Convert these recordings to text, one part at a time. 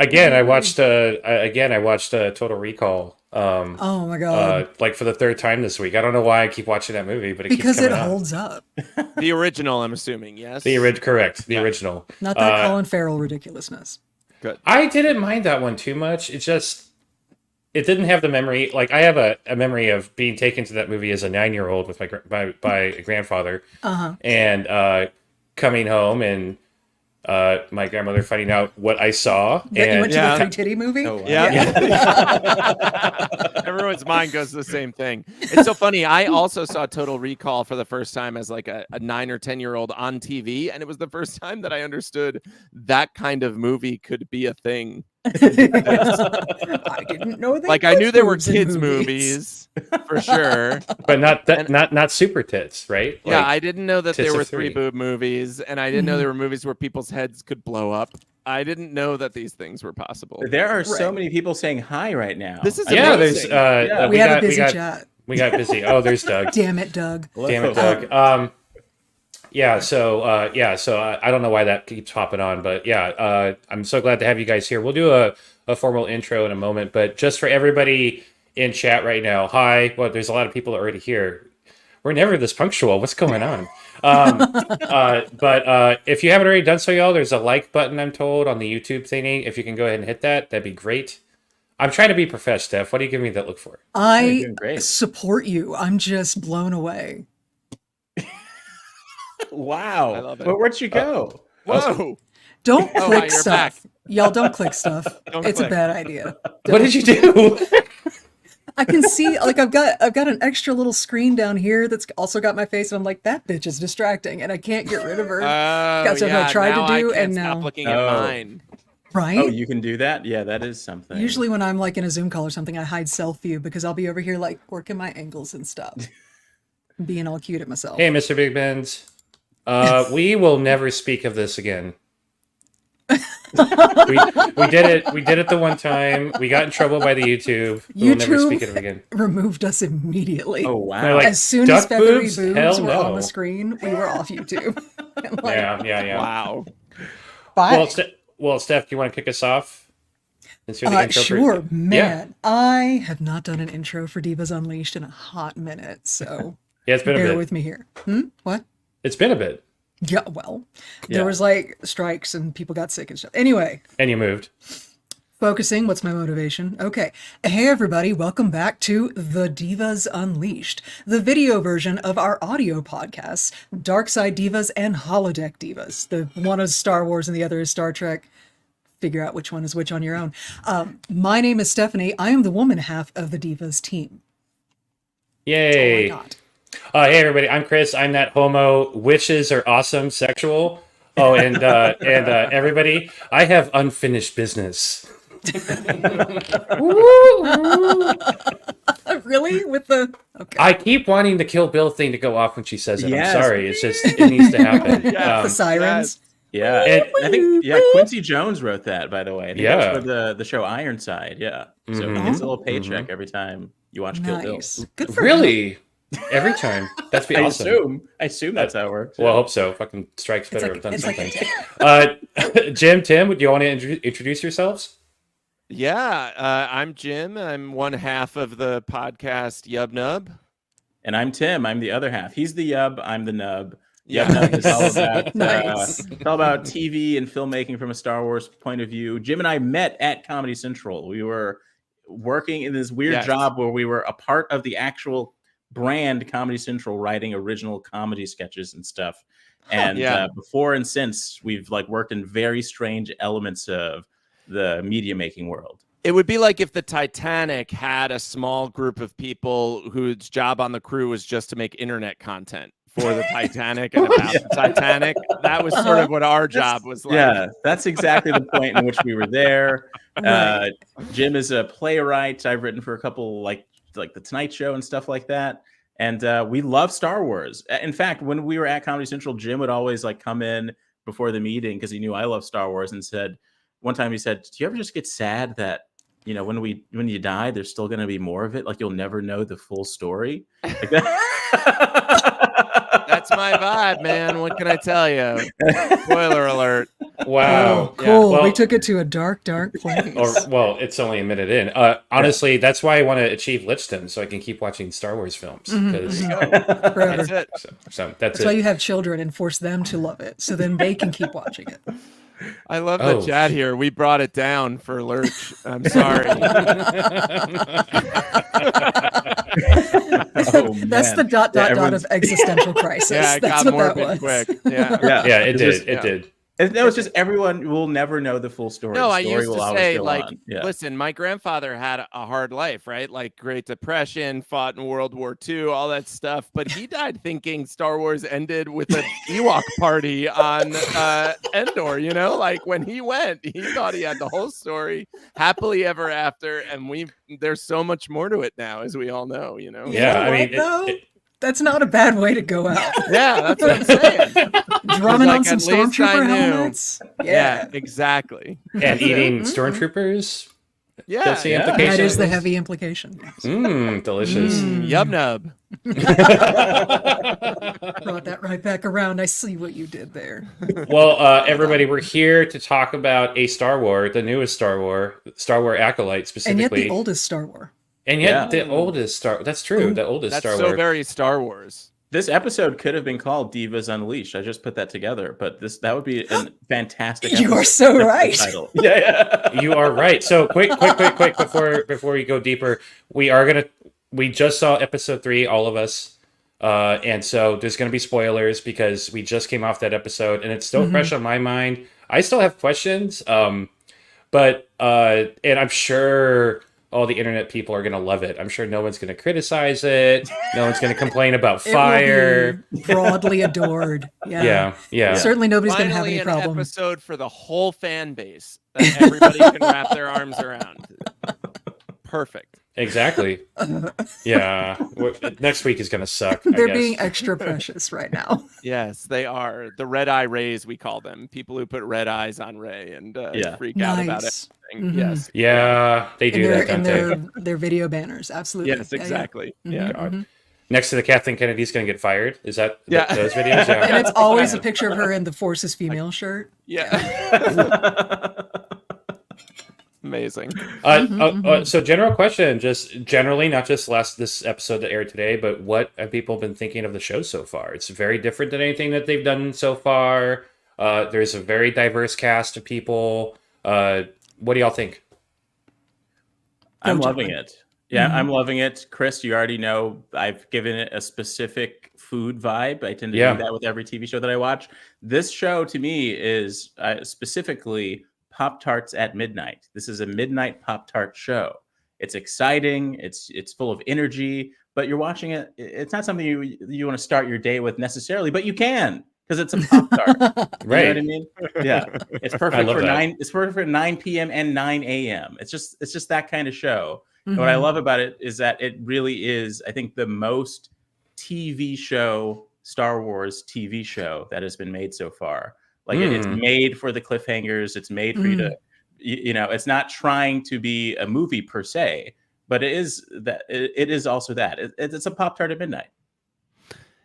Again, I watched Total Recall. Oh my god! Like for the third time this week. I don't know why I keep watching that movie, but because keeps it coming holds up. The original, I'm assuming, yes. Correct. The original, not that Colin Farrell ridiculousness. Good. I didn't mind that one too much. It didn't have the memory. Like I have a memory of being taken to that movie as a 9-year-old with by a grandfather, and coming home and my grandmother finding out what I saw. That and you went to the Three Titty movie? Oh, wow. Yeah. Everyone's mind goes to the same thing. It's so funny. I also saw Total Recall for the first time as like a 9 or 10-year-old on TV. And it was the first time that I understood that kind of movie could be a thing. I didn't know that. Like I knew there were kids movies for sure, but not super tits, right? Yeah, like, I didn't know that there were 3 boob movies, and I didn't know there were movies where people's heads could blow up. I didn't know that these things were possible. There are so many people saying hi right now. This is amazing. We had a busy chat. We got busy. Oh, there's Doug. Damn it, Doug. Damn it, Doug. So I don't know why that keeps popping on, but I'm so glad to have you guys here. We'll do a formal intro in a moment, but just for everybody in chat right now, hi. Well, there's a lot of people already here. We're never this punctual. What's going on? But if you haven't already done so, y'all, there's a like button, I'm told, on the YouTube thingy. If you can go ahead and hit that, that'd be great. I'm trying to be professional, Steph. What do you give me that look for? I support you. I'm just blown away. Wow. I love it. But where'd you go? Whoa. Don't click stuff. Back. Y'all don't click stuff. It's click. A bad idea. What did you do? I can see, like, I've got an extra little screen down here that's also got my face, and I'm like, that bitch is distracting, and I can't get rid of her. That's what I tried to do, and now stop looking at mine. Right? Oh, you can do that? Yeah, that is something. Usually when I'm like in a Zoom call or something, I hide self view because I'll be over here like working my angles and stuff, being all cute at myself. Hey, Mr. Big Benz. We will never speak of this again. we did it the one time. We got in trouble by the YouTube. We will never speak of it again. Removed us immediately. Oh wow! Like, as soon as feathery boobs were no. on the screen, we were off YouTube. Like, yeah. Wow. Bye. Well, Steph, do you want to kick us off? Sure, man. Yeah. I have not done an intro for Divas Unleashed in a hot minute, so it's been a bit. Bear with me here. What? It's been a bit. Yeah, well, there was like strikes and people got sick and stuff. Anyway. And you moved. Focusing, what's my motivation? Okay. Hey everybody, welcome back to The Divas Unleashed, the video version of our audio podcasts, Dark Side Divas and Holodeck Divas. The one is Star Wars and the other is Star Trek. Figure out which one is which on your own. My name is Stephanie. I am the woman half of the Divas team. Yay. That's all I got. Hey everybody, I'm Chris. I'm that homo. Witches are awesome, sexual. Oh, and everybody, I have unfinished business. Really? With the okay. I keep wanting the Kill Bill thing to go off when she says it. Yes. I'm sorry. It's just it needs to happen. The sirens. Yeah, and I think Quincy Jones wrote that, by the way. I think that's for the show Ironside. Yeah, so he gets a little paycheck every time you watch Kill Bill. Good for him. Every time. That's be awesome. I assume that's how it works. Well, I hope so. Fucking Strikes better have done something. Jim, Tim, do you want to introduce yourselves? Yeah, I'm Jim. I'm one half of the podcast Yub Nub. And I'm Tim. I'm the other half. He's the Yub. I'm the Nub. Yub Nub is all about it's all about TV and filmmaking from a Star Wars point of view. Jim and I met at Comedy Central. We were working in this weird job where we were a part of the actual brand Comedy Central, writing original comedy sketches and stuff. And before and since, we've like worked in very strange elements of the media making world. It would be like if the Titanic had a small group of people whose job on the crew was just to make internet content for the Titanic and about the Titanic. That was sort of what our job was like. Yeah, that's exactly the point in which we were there. Jim is a playwright. I've written for a couple like The Tonight Show and stuff like that. And we love Star Wars. In fact, when we were at Comedy Central, Jim would always like come in before the meeting because he knew I love Star Wars, and said, one time he said, do you ever just get sad that, you know, when you die, there's still going to be more of it? Like you'll never know the full story. Like that. That's my vibe, man. What can I tell you? Spoiler alert. Wow. Cool. Well, we took it to a dark place. well, it's only a minute in. Honestly, that's why I want to achieve Lichton, so I can keep watching Star Wars films. Because Forever. That's it. so That's why you have children and force them to love it, so then they can keep watching it. I love the chat here. We brought it down for Lurch. I'm sorry. That's the dot of existential crisis. Yeah, it That's got what that morbid was. quick. Yeah. Yeah, it did. It did. No, it's just everyone will never know the full story. No, The I story used will to always say, go like, on. Yeah. listen, my grandfather had a hard life, right? Like Great Depression, fought in World War II, all that stuff. But he died thinking Star Wars ended with an Ewok party on Endor, you know? Like when he went, he thought he had the whole story happily ever after. And there's so much more to it now, as we all know, you know? Yeah, I mean, that's not a bad way to go out. Yeah, that's what I'm saying. Drumming Like, on some at least I stormtrooper knew. helmets. Yeah, exactly. and eating stormtroopers. Yeah, That's the yeah. implication. That is the heavy implication. Delicious. Yub Nub. Brought that right back around. I see what you did there. Well, everybody, we're here to talk about a Star Wars, the newest Star Wars Acolyte specifically. And yet the oldest Star Wars. And yet the oldest Star. That's true. The oldest That's Star so Wars. very Star Wars. This episode could have been called Divas Unleashed. I just put that together, but that would be a fantastic You are episode so right. title. Yeah. You are right. So quick before we go deeper, we just saw episode 3, all of us. And so there's gonna be spoilers because we just came off that episode and it's still fresh on my mind. I still have questions. But and I'm sure all the internet people are going to love it. I'm sure no one's going to criticize it. No one's going to complain about fire. It will be broadly adored. Yeah. Certainly nobody's going to have any problem. An episode for the whole fan base that everybody can wrap their arms around. Perfect. Exactly. Yeah. Next week is going to suck. They're being extra precious right now. Yes, they are. The red eye rays, we call them. People who put red eyes on Ray and freak out about it. Yes. Yeah, they do that, don't they? Their video banners, absolutely. Yes, exactly. Yeah. Next to the Kathleen Kennedy's going to get fired. Is that those videos? Yeah. And it's always a picture of her in the Forces female shirt. Yeah. Amazing. So general question, just generally, not just this episode that aired today, but what have people been thinking of the show so far? It's very different than anything that they've done so far. There's a very diverse cast of people. What do y'all think? I'm loving it. Yeah, I'm loving it. Chris, you already know I've given it a specific food vibe. I tend to do that with every TV show that I watch. This show to me is specifically Pop-Tarts at midnight. This is a midnight Pop-Tart show. It's exciting. It's full of energy, but you're watching it. It's not something you want to start your day with necessarily, but you can. Because it's a Pop-Tart. Right. You know what I mean? Yeah. It's perfect for 9. It's perfect for 9 p.m. and 9 a.m. It's just that kind of show. And what I love about it is that it really is, I think, the most TV show, Star Wars TV show that has been made so far. Like it's made for the cliffhangers. It's made for you to, it's not trying to be a movie per se, but it is that. It is also that. It's a Pop-Tart at midnight.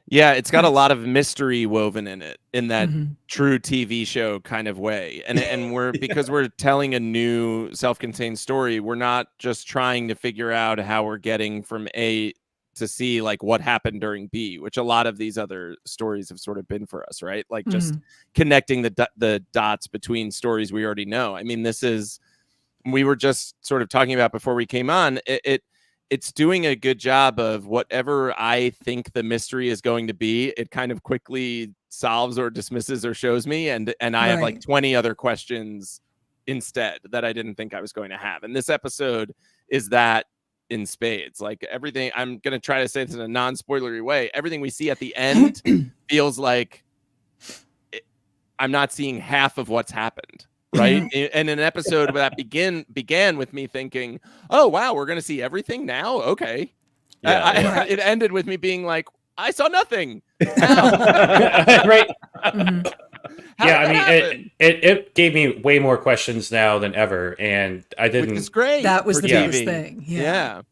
Yeah, it's got a lot of mystery woven in it, in that true TV show kind of way. And because we're telling a new self-contained story, we're not just trying to figure out how we're getting from A to C, like what happened during B, which a lot of these other stories have sort of been for us, right? Like just connecting the dots between stories we already know. I mean, we were just sort of talking about before we came on, it's doing a good job of whatever I think the mystery is going to be. It kind of quickly solves or dismisses or shows me. And I have like 20 other questions instead that I didn't think I was going to have. And this episode is that in spades. Like everything, I'm going to try to say this in a non-spoilery way. Everything we see at the end feels like I'm not seeing half of what's happened. Right. And an episode that began with me thinking, oh, wow, we're going to see everything now. OK. It ended with me being like, I saw nothing. Right. Yeah, I mean, it gave me way more questions now than ever. And I didn't. Which is great. That was the biggest thing. Yeah.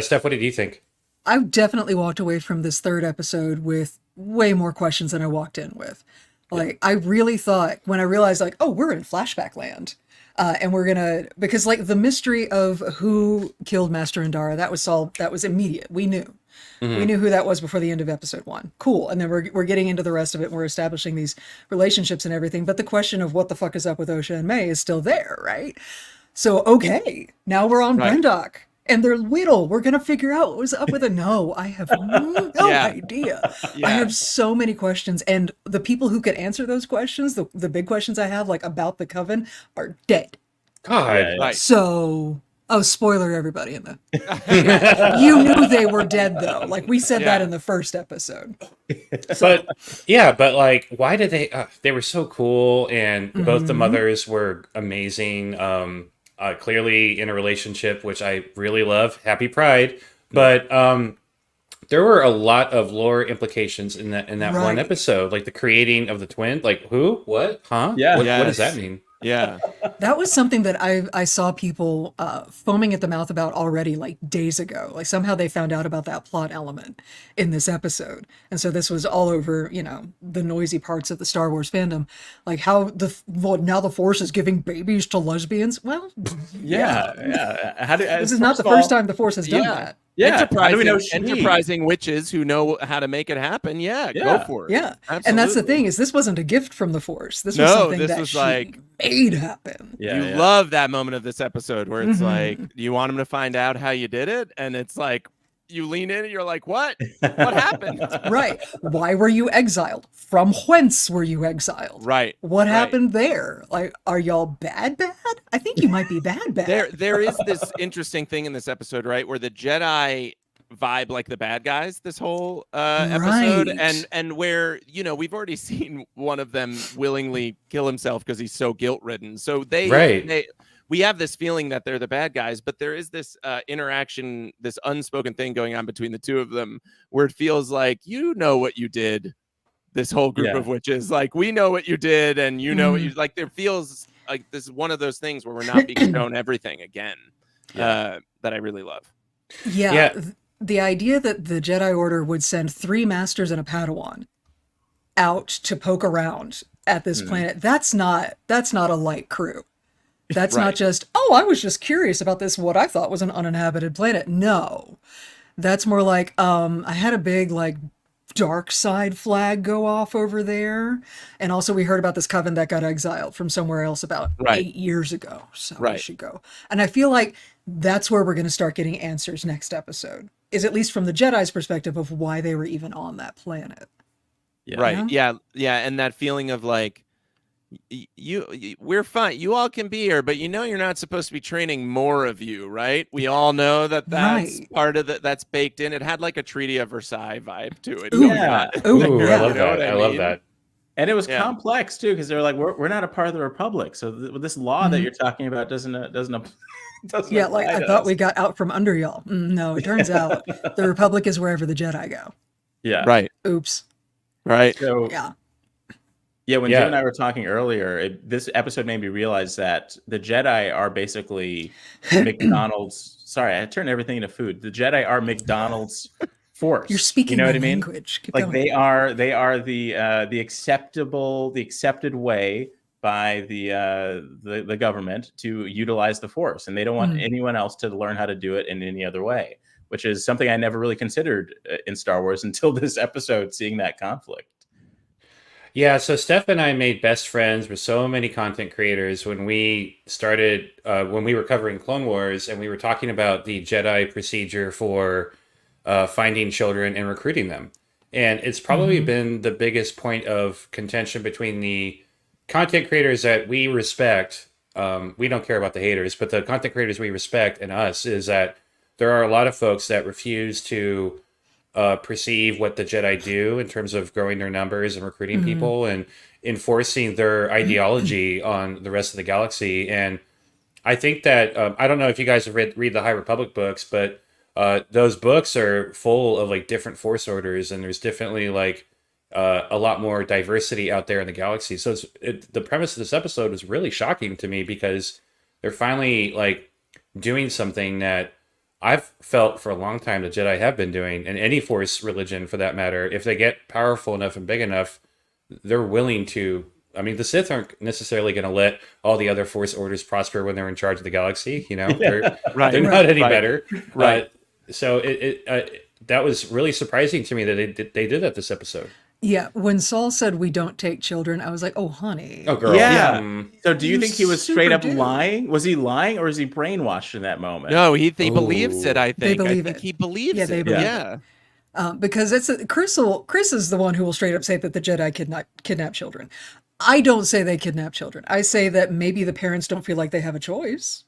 Steph, what did you think? I definitely walked away from this third episode with way more questions than I walked in with. Like, I really thought when I realized, like, oh, we're in flashback land. And we're gonna, because like the mystery of who killed Master Indara, that was solved. That was immediate. We knew. We knew who that was before the end of episode 1. Cool. And then we're getting into the rest of it. And we're establishing these relationships and everything. But the question of what the fuck is up with Osha and May is still there, right? So, okay, now we're on Brendock. And they're little. We're going to figure out what was up with it. No, I have no idea. Yeah. I have so many questions. And the people who could answer those questions, the big questions I have, like about the Coven, are dead. God. Right. So, oh, spoiler everybody in the... You knew they were dead, though. Like, we said that in the first episode. But like, why did they were so cool, and both the mothers were amazing. Clearly in a relationship, which I really love. Happy Pride. But there were a lot of lore implications in that one episode, like the creating of the twin. Like, who? What? Huh? Yeah. What does that mean? Yeah. That was something that I saw people foaming at the mouth about already, like days ago. Like somehow they found out about that plot element in this episode. And so this was all over, the noisy parts of the Star Wars fandom. Like how now the Force is giving babies to lesbians. Well, Yeah. this is not the first time the Force has done that. Yeah. How do we know enterprising witches who know how to make it happen. Yeah. Go for it. Yeah. Absolutely. And that's the thing, is this wasn't a gift from the Force. This was something that she made happen. You love that moment of this episode where it's like, you want him to find out how you did it? And it's like, you lean in and you're like, what? What happened? Right. Why were you exiled? From whence were you exiled? Right. What happened there? Like, are y'all bad? I think you might be bad. There is this interesting thing in this episode, right, where the Jedi vibe like the bad guys this whole episode, and where we've already seen one of them willingly kill himself because he's so guilt-ridden. So we have this feeling that they're the bad guys, but there is this interaction, this unspoken thing going on between the two of them where it feels like what you did. This whole group of witches, like, we know what you did, and what you like. There feels like this is one of those things where we're not being shown everything again. That I really love. Yeah. The idea that the Jedi Order would send 3 masters and a Padawan out to poke around at this planet, that's not a light crew. That's not just, I was just curious about this, what I thought was an uninhabited planet. No. That's more like, I had a big, like, dark side flag go off over there. And also we heard about this coven that got exiled from somewhere else about 8 years ago. So we should go. And I feel like that's where we're going to start getting answers next episode, is at least from the Jedi's perspective of why they were even on that planet. Yeah. And that feeling of like, we're fine. You all can be here, but you're not supposed to be training more of you, right? We all know that's part of that's baked in. It had like a Treaty of Versailles vibe to it. I love that. And it was complex too, because they're like, we're not a part of the Republic, so this law that you're talking about doesn't like I thought we got out from under y'all. No, it turns out the Republic is wherever the Jedi go. Yeah. Right. Oops. Right. So, when Jim and I were talking earlier, this episode made me realize that the Jedi are basically McDonald's. Sorry, I turned everything into food. The Jedi are McDonald's Force. You're speaking what my I mean? language. Keep like going. they are the accepted way by the government to utilize the Force, and they don't want anyone else to learn how to do it in any other way, which is something I never really considered in Star Wars until this episode, seeing that conflict. Yeah, so Steph and I made best friends with so many content creators when we started, when we were covering Clone Wars, and we were talking about the Jedi procedure for finding children and recruiting them. And it's probably been the biggest point of contention between the content creators that we respect. We don't care about the haters, but the content creators we respect and us, is that there are a lot of folks that refuse to perceive what the Jedi do in terms of growing their numbers and recruiting people and enforcing their ideology on the rest of the galaxy. And I think that, I don't know if you guys have read the High Republic books, but those books are full of like different Force orders, and there's definitely like a lot more diversity out there in the galaxy. So the premise of this episode was really shocking to me, because they're finally like doing something that I've felt for a long time the Jedi have been doing, and any Force religion for that matter. If they get powerful enough and big enough, they're willing to. I mean, the Sith aren't necessarily going to let all the other Force orders prosper when they're in charge of the galaxy. You know, they're not any better. Right. So that was really surprising to me that they did that this episode. Yeah, when Saul said we don't take children, I was like, oh, honey. Oh, girl. Yeah. So do you think he was straight up super do. lying? Was he lying or is he brainwashed in that moment? No, he believes it, I think. They believe I think it. he believes Yeah, they it. believe Yeah. Because Chris is the one who will straight up say that the Jedi kidnap children. I don't say they kidnap children. I say that maybe the parents don't feel like they have a choice.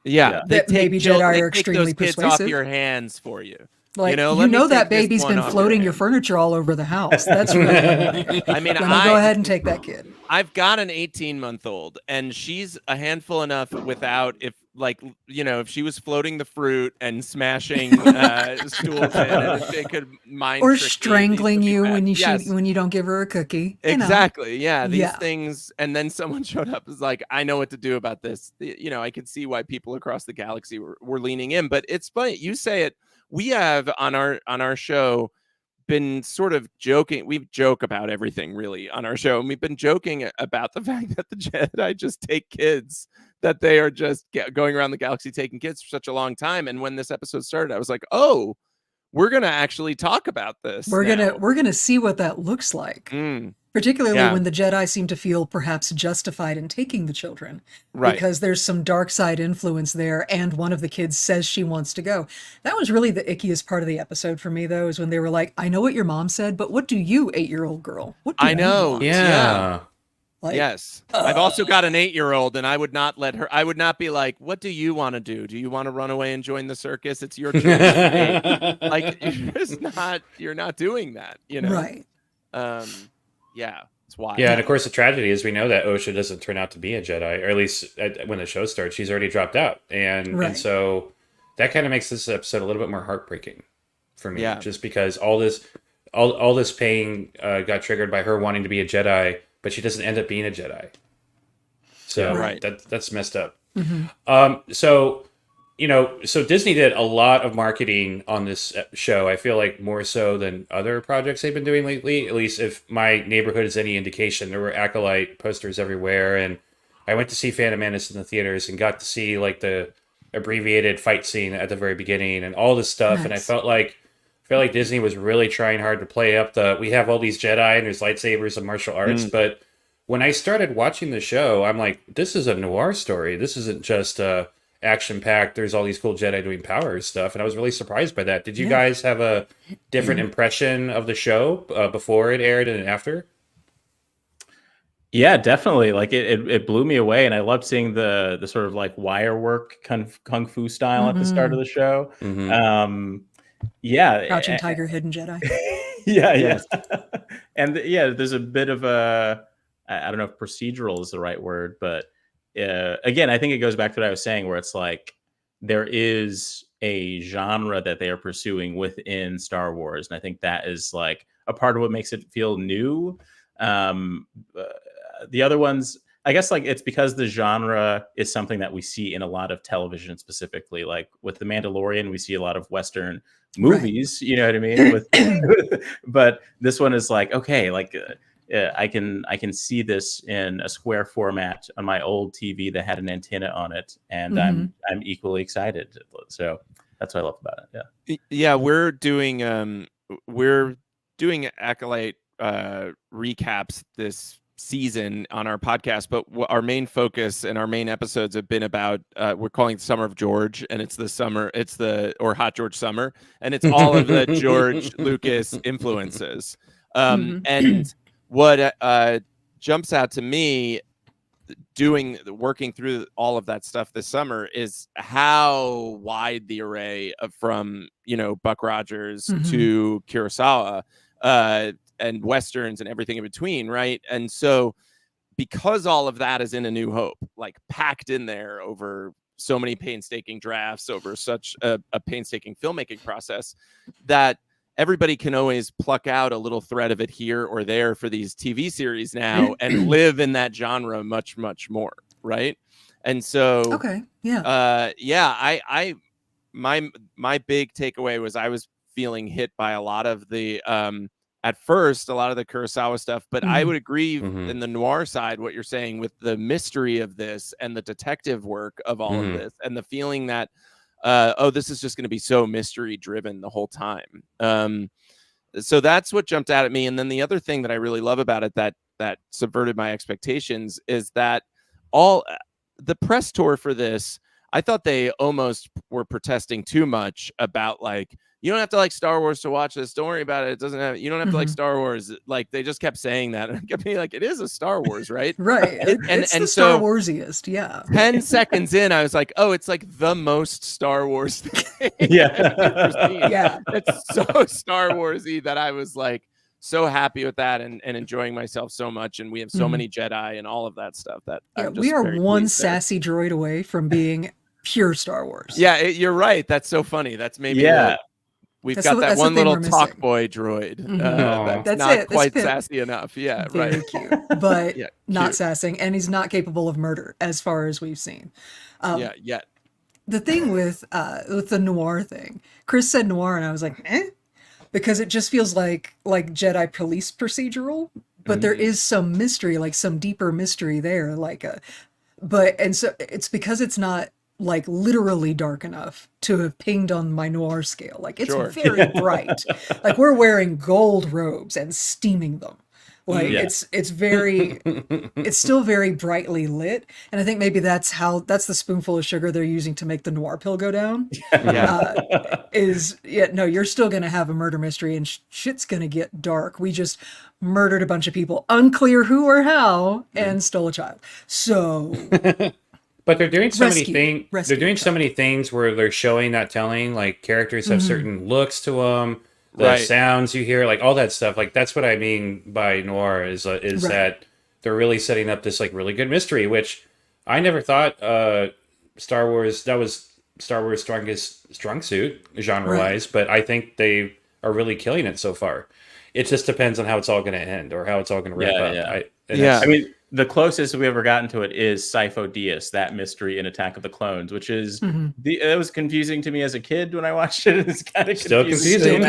Yeah. That maybe Jedi are extremely kids persuasive. off your hands for you. Like, let me that take this baby's one been off floating your hands. furniture all over the house. That's really I mean, let me go ahead and take that kid. I've got an 18-month-old, and she's a handful enough without if she was floating the fruit and smashing stools in, and if they could mind Or trick me, strangling these you would when be you bad. Yes. when you don't give her a cookie. You know. Exactly. Yeah. These Yeah. things. And then someone showed up was like, I know what to do about this. I could see why people across the galaxy were leaning in. But it's funny. You say it. We have on our show been sort of joking. We joke about everything really on our show. And we've been joking about the fact that the Jedi just take kids, that they are just going around the galaxy taking kids for such a long time. And when this episode started, I was like, oh, we're going to actually talk about this. We're gonna see what that looks like. Particularly when the Jedi seem to feel perhaps justified in taking the children. Right. Because there's some dark side influence there, and one of the kids says she wants to go. That was really the ickiest part of the episode for me, though, is when they were like, I know what your mom said, but what do you, 8-year-old girl? What do I know. want? Yeah. Like, yes. I've also got an 8-year-old, and I would not be like, what do you want to do? Do you want to run away and join the circus? It's your choice. Like, you're not doing that, Right. Yeah, it's wild. Yeah, and of course the tragedy is we know that Osha doesn't turn out to be a Jedi, or at least when the show starts, she's already dropped out, and so that kind of makes this episode a little bit more heartbreaking for me, just because all this pain got triggered by her wanting to be a Jedi, but she doesn't end up being a Jedi. So that's messed up. Mm-hmm. So Disney did a lot of marketing on this show. I feel like more so than other projects they've been doing lately. At least if my neighborhood is any indication, there were Acolyte posters everywhere. And I went to see Fandom Menace in the theaters and got to see like the abbreviated fight scene at the very beginning and all this stuff. Nice. And I felt like Disney was really trying hard to play up we have all these Jedi and there's lightsabers and martial arts. But when I started watching the show, I'm like, this is a noir story. This isn't just action-packed, there's all these cool Jedi doing power stuff, and I was really surprised by that. Did you guys have a different impression of the show before it aired and after? Yeah, definitely. Like it blew me away, and I loved seeing the sort of like wire work kung fu style at the start of the show. Crouching Tiger, Hidden Jedi. Yeah. And there's a bit of I don't know if procedural is the right word, but again, I think it goes back to what I was saying, where it's like there is a genre that they are pursuing within Star Wars, and I think that is like a part of what makes it feel new. The other ones, I guess, like it's because the genre is something that we see in a lot of television, specifically, like with The Mandalorian, we see a lot of Western movies. Right. You know what I mean? But this one is like, okay, like. I can see this in a square format on my old TV that had an antenna on it, and I'm equally excited. So that's what I love about it. Yeah, we're doing Acolyte recaps this season on our podcast, but our main focus and our main episodes have been about we're calling it Summer of George, and it's Hot George Summer, and it's all of the George Lucas influences, and what jumps out to me working through all of that stuff this summer is how wide the array from Buck Rogers to Kurosawa and Westerns and everything in between, right? And so because all of that is in A New Hope, like packed in there over so many painstaking drafts, over such a painstaking filmmaking process, that everybody can always pluck out a little thread of it here or there for these TV series now and live in that genre much, much more. Right. And so, my big takeaway was I was feeling hit by a lot of the at first, a lot of the Kurosawa stuff, but I would agree Mhm. in the noir side, what you're saying with the mystery of this and the detective work of all of this, and the feeling that, this is just going to be so mystery driven the whole time. So that's what jumped out at me. And then the other thing that I really love about it that subverted my expectations is that all the press tour for this, I thought they almost were protesting too much about, like, you don't have to like Star Wars to watch this. Don't worry about it. It doesn't have, you don't have to like Star Wars. Like, they just kept saying that. And it kept me like, it is a Star Wars, right? Right. It's the Star Warsiest. Yeah. 10 seconds in, I was like, oh, it's like the most Star Wars thing. Yeah. It's so Star Warsy that I was like so happy with that and enjoying myself so much. And we have so many Jedi and all of that stuff that we are one sassy droid away from being pure Star Wars. Yeah, you're right. That's so funny. That's maybe we've that's got the, that that's one the thing little we're talk missing. boy droid. That's not it. quite That's sassy enough. Yeah, Very right. cute, but not cute. sassing, and he's not capable of murder as far as we've seen. Yet. The thing with the noir thing, Chris said noir, and I was like, because it just feels like Jedi police procedural, but there is some mystery, like some deeper mystery there, and so it's because it's not like literally dark enough to have pinged on my noir scale. Like, it's very bright. Like, we're wearing gold robes and steaming them. Like, it's very, it's still very brightly lit. And I think maybe that's the spoonful of sugar they're using to make the noir pill go down. You're still going to have a murder mystery, and shit's going to get dark. We just murdered a bunch of people, unclear who or how, and stole a child. So... But they're doing so many things. Rescue. They're doing so many things where they're showing, not telling. Like, characters have certain looks to them. The sounds you hear, like all that stuff. Like, that's what I mean by noir is that they're really setting up this like really good mystery, which I never thought Star Wars strong suit genre wise, but I think they are really killing it so far. It just depends on how it's all going to end or how it's all going to wrap up. I mean, the closest we've ever gotten to it is Sifo Dyas, that mystery in Attack of the Clones, which is it was confusing to me as a kid when I watched it. It's kind of confusing.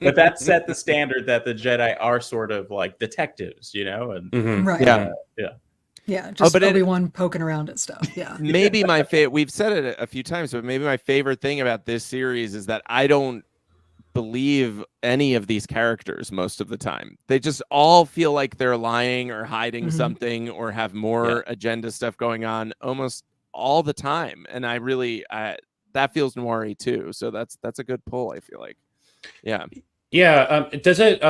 But that set the standard that the Jedi are sort of like detectives, you know? And just Obi-Wan poking around at stuff. Yeah. Maybe my favorite, we've said it a few times, but maybe my favorite thing about this series is that I don't believe any of these characters most of the time. They just all feel like they're lying or hiding something or have more agenda stuff going on almost all the time. And I really that feels noir-y too. So that's a good pull, I feel like. Does it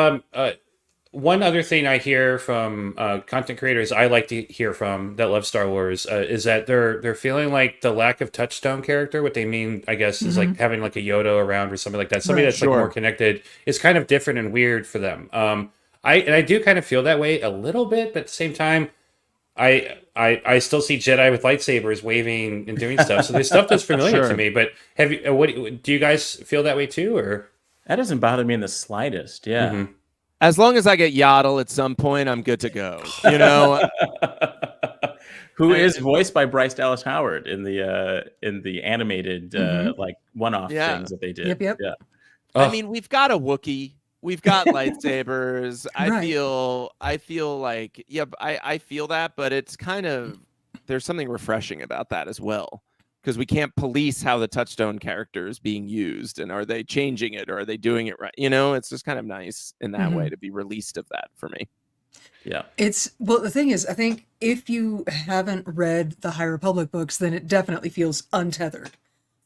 one other thing I hear from content creators I like to hear from that love Star Wars is that they're feeling like the lack of touchstone character. What they mean, I guess, is like having like a Yoda around or something like that. Somebody that's like more connected is kind of different and weird for them. I do kind of feel that way a little bit, but at the same time, I still see Jedi with lightsabers waving and doing stuff. So there's stuff that's familiar to me. But have you? What do you guys feel that way too? Or that doesn't bother me in the slightest. Yeah. As long as I get Yaddle at some point, I'm good to go. You know, who is voiced by Bryce Dallas Howard in the animated like one-off things that they did. Yep. Yeah. I mean, we've got a Wookiee, we've got lightsabers. I feel like I feel that, but it's kind of there's something refreshing about that as well. Because we can't police how the touchstone character is being used, and are they changing it or are they doing it right? You know, it's just kind of nice in that way to be released of that for me. Yeah, the thing is, I think if you haven't read the High Republic books, then it definitely feels untethered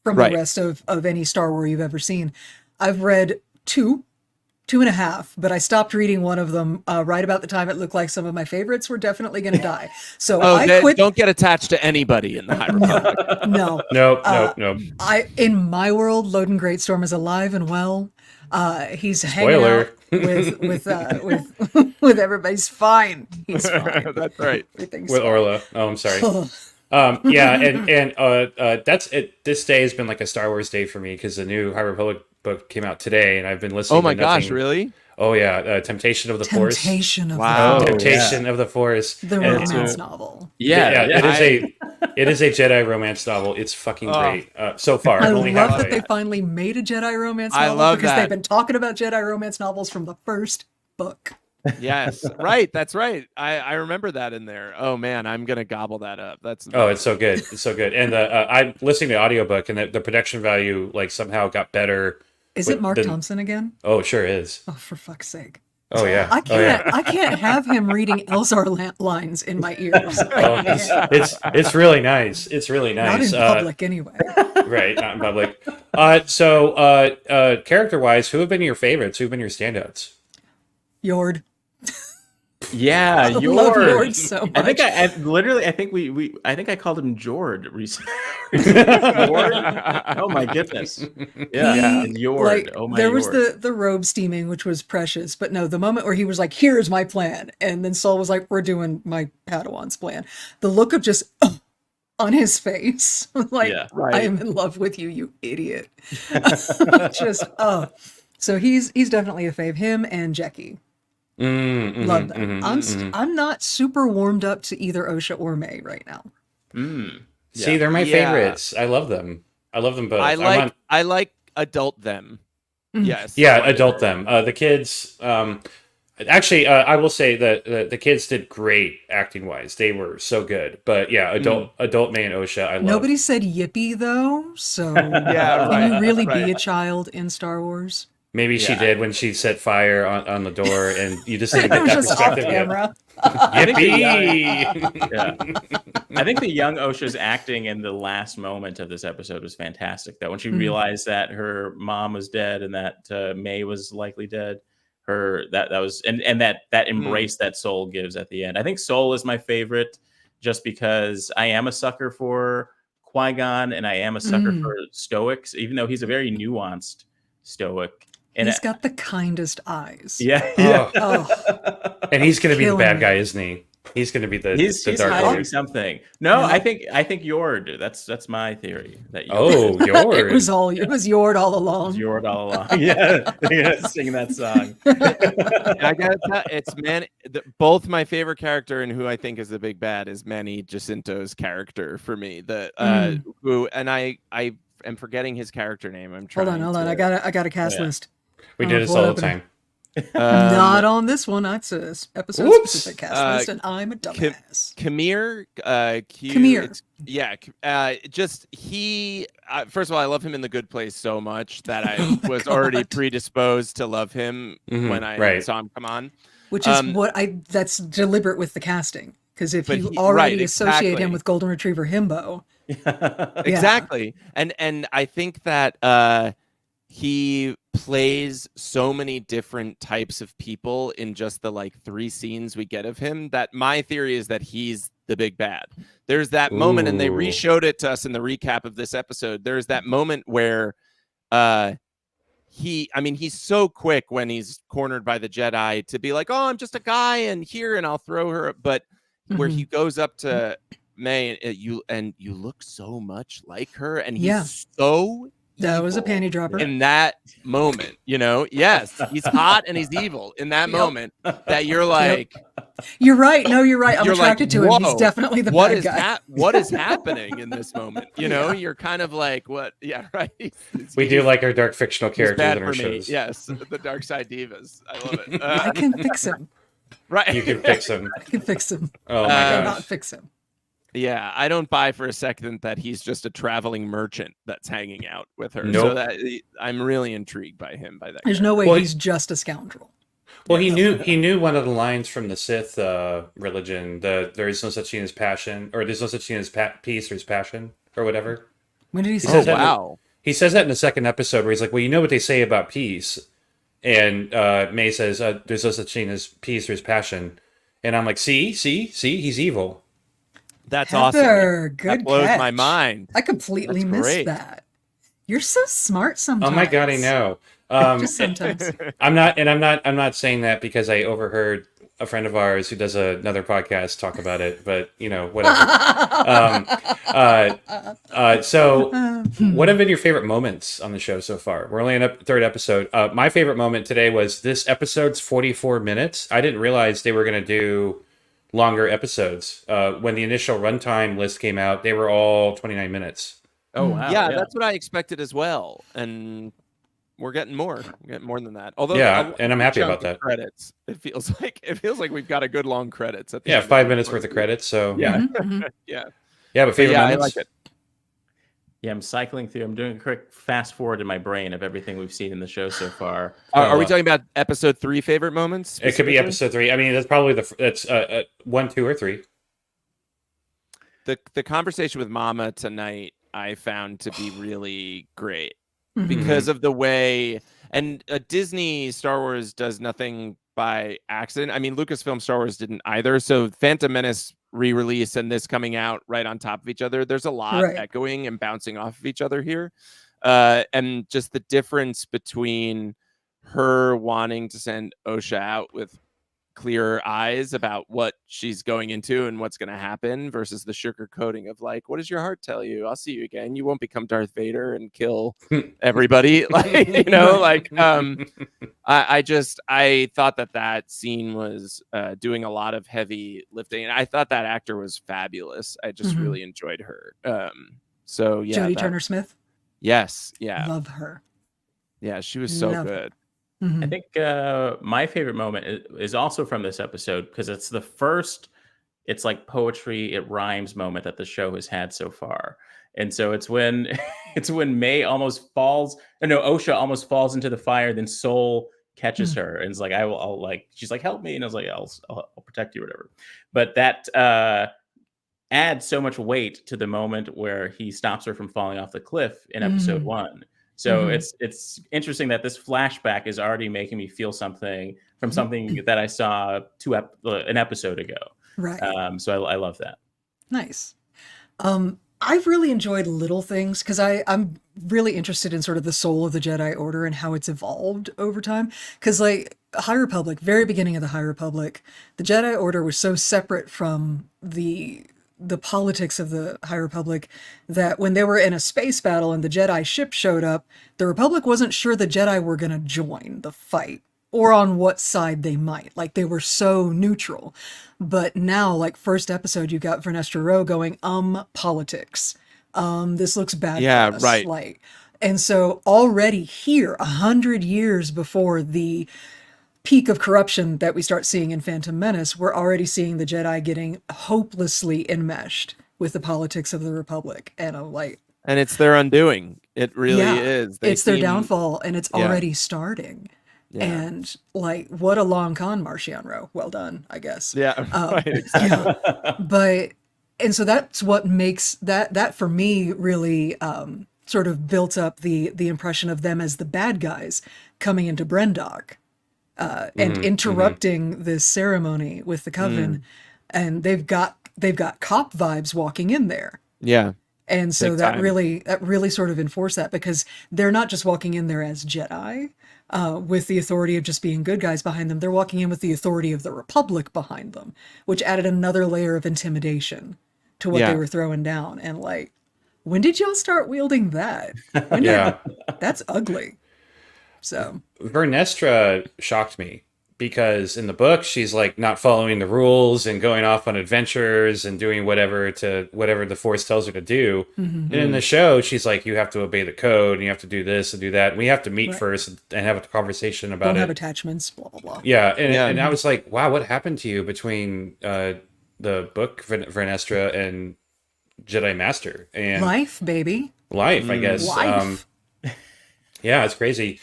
from the rest of any Star Wars you've ever seen. I've read 2.5, but I stopped reading one of them right about the time it looked like some of my favorites were definitely going to die. So I quit. Don't get attached to anybody in the High Republic. No. In my world, Loden Greatstorm is alive and well. He's hanging out with everybody's fine. He's fine. That's right. Everything's with fine. Orla. Oh, I'm sorry. And that's it. This day has been like a Star Wars day for me because the new High Republic book came out today, and I've been listening. Oh my to nothing. gosh, really? Oh yeah, Temptation of the Force. Temptation of Wow. the Temptation of the Force. The And romance novel. Yeah, it is a Jedi romance novel. It's fucking great so far. I I've only love halfway. that they finally made a Jedi romance I novel love because that. they've been talking about Jedi romance novels from the first book. Yes, right. That's right. I remember that in there. Oh man, I'm gonna gobble that up. That's It's so good. It's so good. And I'm listening to the audiobook, and the production value like somehow got better. Is it Mark Thompson again? Oh, it sure is. Oh, for fuck's sake. Oh yeah. I can't have him reading Elzar lines in my ears. It's really nice. It's really nice. Not in public anyway. Right, not in public. So character-wise, who have been your favorites? Who have been your standouts? Yord. Yeah, I love Yord so much. I think I think I called him Jord recently. Jord? Oh my goodness. Yeah, Jord. Like, oh my there was Jord. the robe steaming, which was precious, but no, the moment where he was like, "Here's my plan," and then Saul was like, "We're doing my Padawan's plan." The look of just on his face, like, Yeah, right. I am in love with you, you idiot. Just so he's definitely a fave. Him and Jackie. Love them. I'm not super warmed up to either Osha or May right now. See, they're my favorites. I love them. I love them both. I like adult them. Yes. Yeah, adult them. The kids. Actually, I will say that the kids did great acting wise. They were so good. But yeah, adult May and Osha. I love. Nobody said yippee though, so Yeah, can you really right. be a child in Star Wars? Maybe she did when she set fire on the door, and you just didn't It get was that just off perspective yet. camera. Yippee! Yeah. I think the young Osha's acting in the last moment of this episode was fantastic. That when she realized that her mom was dead and that May was likely dead, that was and that embrace that Soul gives at the end. I think Soul is my favorite just because I am a sucker for Qui-Gon and I am a sucker for Stoics, even though he's a very nuanced Stoic. And He's got the kindest eyes. yeah. Oh, And he's going to be the Killing bad me. guy, isn't he? He's going to be the He's Dark hiding Lord. something. No, Yeah. I think Yord. That's my theory. That Oh, Yord. it was Yord all along. Yord all along. Yeah, singing that song. I gotta tell, it's both my favorite character and who I think is the big bad is Manny Jacinto's character for me. Who and I am forgetting his character name. I'm trying. Hold on. I got a cast list. We do this pull it all up the and- time. Not on this one. It's a episode Whoops. specific cast list, and I'm a dumbass. Kamir, just he. First of all, I love him in The Good Place so much that I was already predisposed to love him when I saw him come on. Which is that's deliberate with the casting. Because if But you he- already right, associate exactly. him with Golden Retriever Himbo, Exactly. And I think that he plays so many different types of people in just the like 3 scenes we get of him that my theory is that he's the big bad. There's that moment, and they Ooh. re-showed it to us in the recap of this episode. There's that moment where he's so quick when he's cornered by the Jedi to be like, oh, I'm just a guy and I'll throw her. But where he goes up to May and you look so much like her, and he's so that was a evil panty dropper. in that moment, yes, he's hot and he's evil in that moment that you're like, You're right. No, you're right. I'm you're attracted to him. He's whoa, definitely the what bad is guy. what is happening in this moment? You're kind of like, what? Yeah, right. We do like our dark fictional He's characters bad in our for me. shows. Yes, the Dark Side Divas. I love it. I can fix him. Right. You can fix them. I can fix him. Oh my I gosh. cannot fix him. Yeah, I don't buy for a second that he's just a traveling merchant that's hanging out with her. Nope. So that I'm really intrigued by him. By that, There's no way Well, he's just a scoundrel. Well, he knew one of the lines from the Sith religion. There is no such thing as passion, or there's no such thing as peace. There's passion, or whatever. When did he say says that? that- wow. He says that in the second episode, where he's like, "Well, you know what they say about peace," and May says, "There's no such thing as peace. There's passion," and I'm like, "See, he's evil." That's Heather, awesome. good That blows my catch. mind. I completely That's missed great. that. You're so smart sometimes. Oh my god, I know. Just sometimes. I'm not saying that because I overheard a friend of ours who does another podcast talk about it, but whatever. So what have been your favorite moments on the show so far? We're only in the third episode. My favorite moment today was this episode's 44 minutes. I didn't realize they were going to do longer episodes. When the initial runtime list came out, they were all 29 minutes. Oh, wow. Yeah, that's what I expected as well. And we're getting more. We're getting more than that. Although, and I'm happy about that. Credits. It feels like we've got a good long credits. At the end 5 minutes worth of credits. So yeah, yeah. But favorite moments? I like it. Yeah, I'm cycling through. I'm doing a quick fast forward in my brain of everything we've seen in the show so far. Are we talking about episode 3 favorite moments? It could be episode 3. I mean, that's probably that's 1, 2, or 3. The conversation with Mama tonight I found to be really great Mm-hmm. because of the way, and Disney Star Wars does nothing by accident. I mean, Lucasfilm Star Wars didn't either. So Phantom Menace re-release and this coming out right on top of each other, there's a lot echoing and bouncing off of each other here, and just the difference between her wanting to send Osha out with clear eyes about what she's going into and what's going to happen versus the sugar coating of like, what does your heart tell you? I'll see you again. You won't become Darth Vader and kill everybody. Like, I thought that scene was doing a lot of heavy lifting, and I thought that actor was fabulous. I just really enjoyed her. So yeah, Jodie Turner-Smith. Yes, yeah, love her. Yeah, she was so good. I think my favorite moment is also from this episode because it's the first, it's like poetry, it rhymes moment that the show has had so far. And so it's when May almost falls, Osha almost falls into the fire, then Soul catches her and is like, I'll like, she's like, help me. And I was like, I'll protect you or whatever. But that adds so much weight to the moment where he stops her from falling off the cliff in episode 1. So it's interesting that this flashback is already making me feel something from something that I saw an episode ago. Right. So I love that. Nice. I've really enjoyed little things because I'm really interested in sort of the soul of the Jedi Order and how it's evolved over time. Because like High Republic, very beginning of the High Republic, the Jedi Order was so separate from the politics of the High Republic that when they were in a space battle and the Jedi ship showed up, the Republic wasn't sure the Jedi were going to join the fight or on what side they might. Like they were so neutral. But now, like first episode, you got Vernestra Rowe going, politics. This looks bad for us. Right. Like, and so already here, 100 years before the peak of corruption that we start seeing in Phantom Menace, we're already seeing the Jedi getting hopelessly enmeshed with the politics of the Republic. And I'm like... And it's their undoing. It really is. It's their downfall, and it's already starting. Yeah. And like, what a long con, Marcion Rowe. Well done, I guess. Yeah, right, exactly. But, and so that's what makes that for me really sort of built up the impression of them as the bad guys coming into Brendok. And interrupting this ceremony with the Coven, and they've got cop vibes walking in there. Yeah, and so that really sort of enforced that because they're not just walking in there as Jedi with the authority of just being good guys behind them. They're walking in with the authority of the Republic behind them, which added another layer of intimidation to what they were throwing down. And like, when did y'all start wielding that? That's ugly. So Vernestra shocked me because in the book she's like not following the rules and going off on adventures and doing whatever the Force tells her to do. And in the show she's like, you have to obey the code and you have to do this and do that. And we have to meet first and have a conversation about Don't it. have attachments, blah blah blah. And I was like, wow, what happened to you between the book Vernestra and Jedi Master? And life, baby. Life, I guess. Life. Yeah, it's crazy.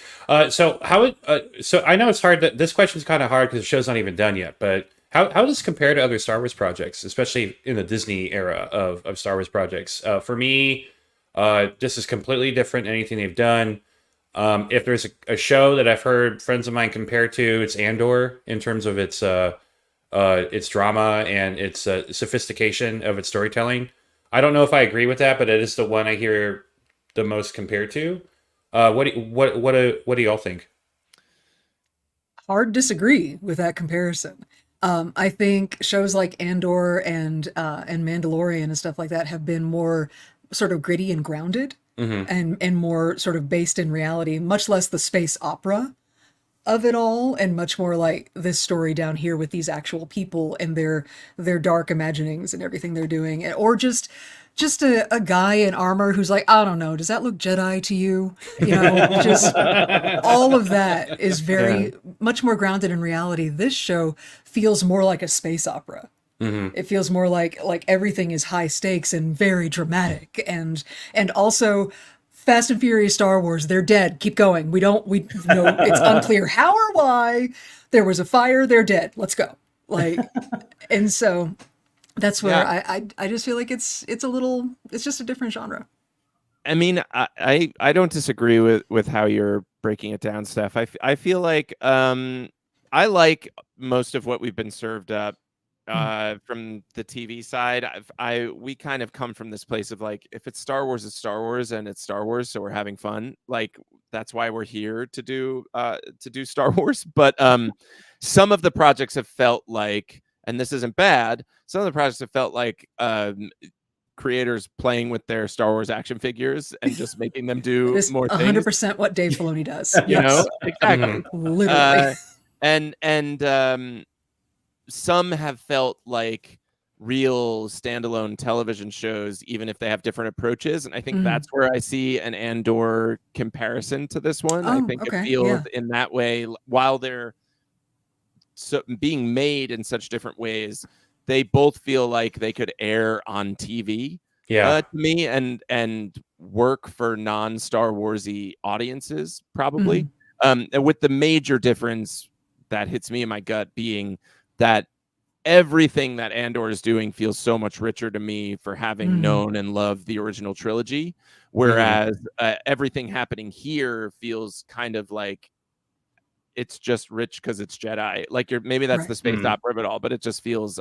So I know it's hard. This question is kind of hard because the show's not even done yet. But how does this compare to other Star Wars projects, especially in the Disney era of Star Wars projects? For me, this is completely different than anything they've done. If there's a show that I've heard friends of mine compare to, it's Andor in terms of its drama and its sophistication of its storytelling. I don't know if I agree with that, but it is the one I hear the most compared to. What do y'all think? Hard disagree with that comparison. I think shows like Andor and Mandalorian and stuff like that have been more sort of gritty and grounded, and more sort of based in reality, much less the space opera of it all, and much more like this story down here with these actual people and their dark imaginings and everything they're doing, or just a guy in armor who's like, I don't know, does that look Jedi to you? You know, just all of that is very much more grounded in reality. This show feels more like a space opera. It feels more like everything is high stakes and very dramatic, and also Fast and Furious Star Wars, they're dead. Keep going. We know it's unclear how or why. There was a fire, they're dead. Let's go. Like, and so that's where I just feel like it's just a different genre. I mean, I don't disagree with how you're breaking it down, Steph. I feel like I like most of what we've been served up from the TV side. We kind of come from this place of like, if it's Star Wars, it's Star Wars, and it's Star Wars, so we're having fun. Like, that's why we're here to do Star Wars. But some of the projects have felt like, and this isn't bad, some of the projects have felt like creators playing with their Star Wars action figures and just making them do more things. 100% what Dave Filoni does. You know, exactly. Literally. And some have felt like real standalone television shows, even if they have different approaches. And I think that's where I see an Andor comparison to this one. I think it feels in that way, while they're being made in such different ways, they both feel like they could air on TV to me and work for non-Star Warsy audiences, probably. And with the major difference that hits me in my gut being that everything that Andor is doing feels so much richer to me for having known and loved the original trilogy, whereas everything happening here feels kind of like it's just rich because it's Jedi. Like, maybe that's the space opera of it all, but it just feels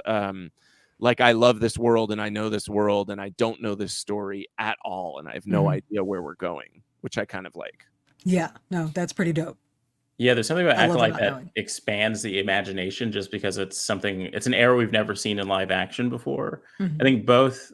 like I love this world and I know this world and I don't know this story at all, and I have no idea where we're going, which I kind of like. Yeah, no, that's pretty dope. Yeah, there's something about Acolyte that expands the imagination just because it's an era we've never seen in live action before. I think both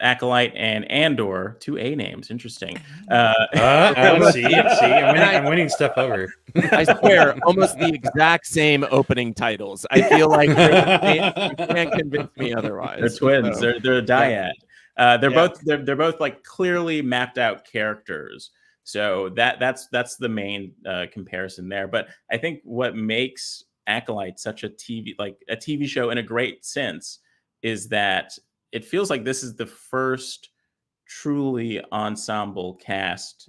Acolyte and Andor, 2 A names, interesting. See, I'm winning stuff over. I swear, almost the exact same opening titles. I feel like you can't convince me otherwise. They're twins. So. They're a dyad. They're both like clearly mapped out characters. So that's the main comparison there. But I think what makes Acolyte such a TV show in a great sense is that it feels like this is the first truly ensemble cast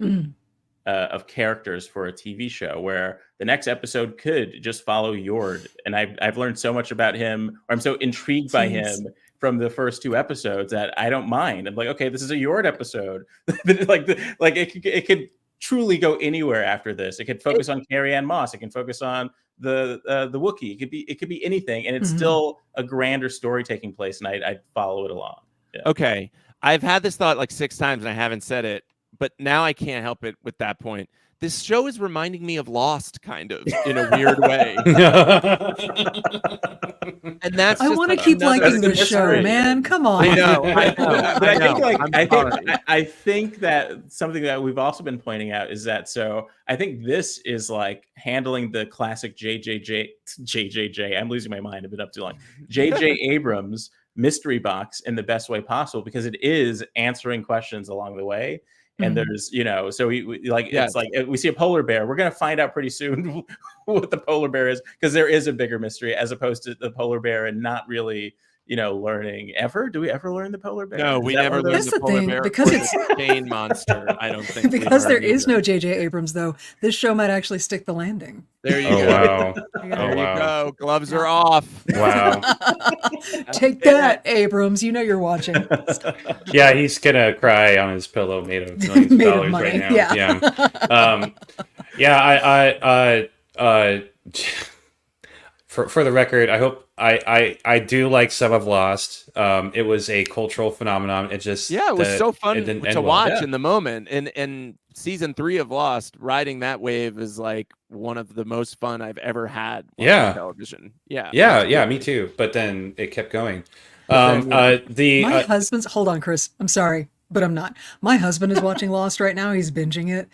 of characters for a TV show, where the next episode could just follow Yord. And I've learned so much about him, or I'm so intrigued by him from the first 2 episodes that I don't mind. I'm like, okay, this is a Yord episode. It could truly go anywhere after this. It could focus on Carrie-Anne Moss. It can focus on the Wookiee. It could be anything, and it's still a grander story taking place, and I'd follow it along. Yeah. Okay, I've had this thought like 6 times and I haven't said it, but now I can't help it with that point. This show is reminding me of Lost, kind of, in a weird way. And that's I want to keep liking this show, man. Come on. I know. But I think that something that we've also been pointing out is that, so I think this is like handling the classic JJJ. I'm losing my mind. I've been up too long. JJ Abrams mystery box in the best way possible, because it is answering questions along the way. And there's, so it's like we see a polar bear. We're going to find out pretty soon what the polar bear is, because there is a bigger mystery, as opposed to the polar bear and not really, learning ever. Do we ever learn the polar bear? No, we never learned the polar bear, because it's the Bane monster. I don't think because there is no J.J. Abrams, though. This show might actually stick the landing. There you go. Wow. There you go. Gloves are off. Wow. Take that, Abrams. You know you're watching. Yeah, he's gonna cry on his pillow made of millions of dollars right now. Yeah. I for the record, I hope I do like some of Lost. It was a cultural phenomenon. It just it was so fun it didn't to end well. watch in the moment. And season 3 of Lost, riding that wave is like one of the most fun I've ever had watching television. Yeah, me too. But then it kept going. My husband's hold on, Chris. I'm sorry, but I'm not. My husband is watching Lost right now. He's binging it,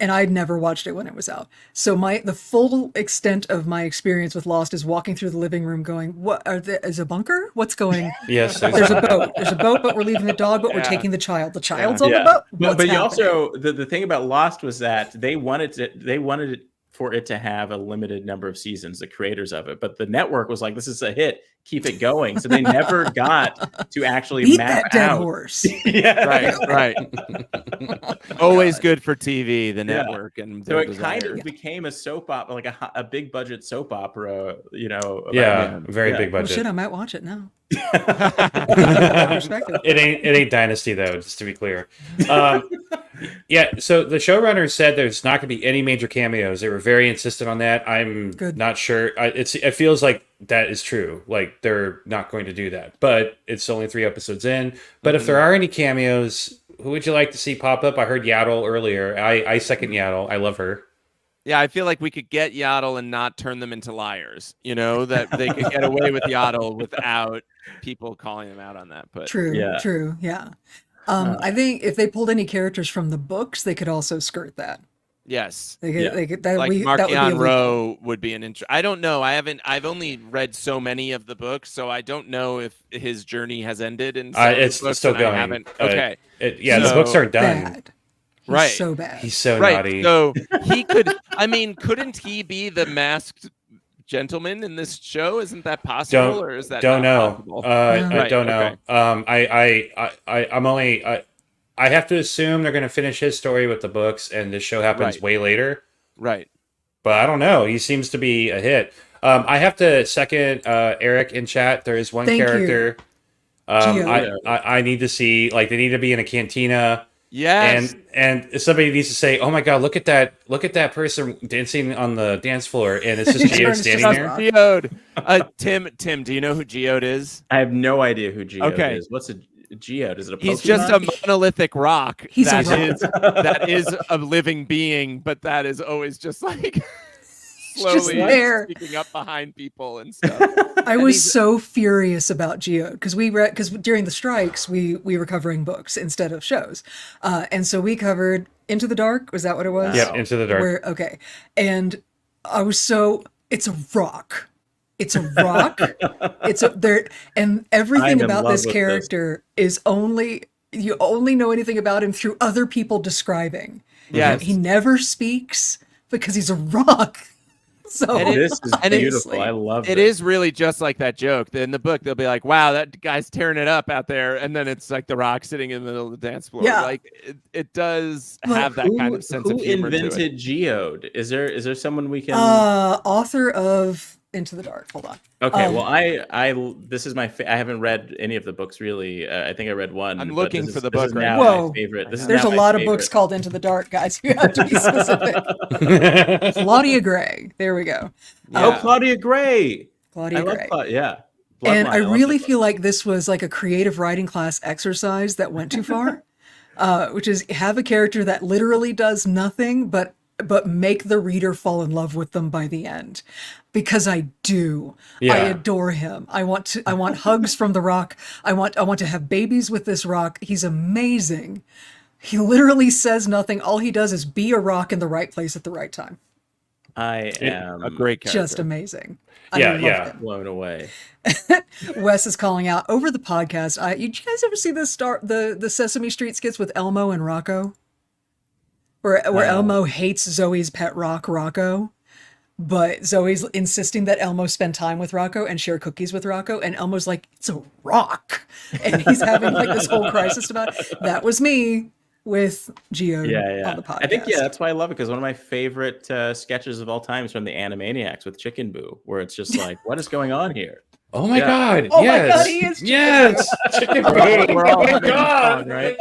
and I'd never watched it when it was out. So the full extent of my experience with Lost is walking through the living room, going, "What is a bunker? What's going?" Yes, there's a boat. There's a boat, but we're leaving the dog, but we're taking the child. The child's on the boat. But you also the thing about Lost was that they wanted it for it to have a limited number of seasons, the creators of it, but the network was like, "This is a hit, keep it going." So they never got to actually beat map that dead out. horse. Right. Always good for TV, the network, and so it kind of became a soap opera, like a big budget soap opera, very big budget. Well, shit, I might watch it now. It ain't Dynasty though, just to be clear. So the showrunners said there's not going to be any major cameos. They were very insistent on that. I'm not sure. It feels like that is true. Like they're not going to do that, but it's only 3 episodes in. But if there are any cameos, who would you like to see pop up? I heard Yaddle earlier. I second Yaddle. I love her. Yeah, I feel like we could get Yaddle and not turn them into liars. That they could get away with Yaddle without people calling them out on that. But true. I think if they pulled any characters from the books, they could also skirt that. Yes. They could, Markian Rowe would be an intro. I don't know. I've only read so many of the books, so I don't know if his journey has ended. And it's still going. Okay. The books are done. Bad. He's so bad. He's so naughty. So he could. couldn't he be the masked gentleman in this show? Isn't that possible, or is that don't know? Possible? I don't know. I'm only. I have to assume they're going to finish his story with the books, and this show happens way later. Right. But I don't know. He seems to be a hit. I have to second Eric in chat. There is one character. I need to see. Like they need to be in a cantina. Yes. And somebody needs to say, "Oh my God, look at that person dancing on the dance floor," and it's just Geode standing there. Geode. Tim, do you know who Geode is? I have no idea who Geode is. What's a Geode? Is it a Pokemon? He's just a monolithic rock. That is a living being, but that is always just like slowly sneaking up behind people and stuff. I was so furious about Geode because during the strikes we were covering books instead of shows, and so we covered Into the Dark. Was that what it was? Yep, Into the Dark. And I was it's a rock. It's a rock. And everything about this character is you only know anything about him through other people describing. Yes. He never speaks because he's a rock. So this is beautiful. I love it. It is really just like that joke. In the book, they'll be like, "Wow, that guy's tearing it up out there," and then it's like the rock sitting in the middle of the dance floor. Yeah. Like it does have that kind of sense of humor. Who invented Geode? Is there someone we can? Author of Into the Dark. Hold on. Okay, well, I this is I haven't read any of the books really. I think I read one. I'm looking for the book. Now my favorite. There's a lot of books called Into the Dark, guys. You have to be specific. Claudia Gray. There we go. Yeah. Oh, Claudia Gray. Claudia Gray. Yeah. And I really feel like this was like a creative writing class exercise that went too far, which is have a character that literally does nothing but make the reader fall in love with them by the end. Because I do. I adore him. I want hugs from the rock. I want to have babies with this rock. He's amazing. He literally says nothing. All he does is be a rock in the right place at the right time. I am a great character. Just amazing. Yeah. Blown away. Wes is calling out over the podcast. Did you guys ever see the Sesame Street skits with Elmo and Rocco? Where Elmo hates Zoe's pet rock, Rocco. But Zoe's insisting that Elmo spend time with Rocco and share cookies with Rocco. And Elmo's like, it's a rock. And he's having like this whole crisis about it. That was me with Geode on the podcast. I think, that's why I love it. Because one of my favorite sketches of all time is from the Animaniacs with Chicken Boo, where it's just like, what is going on here? Oh my God. Oh yes. my God, he is Yes. Chicken Boo. We're all oh my God. song, right?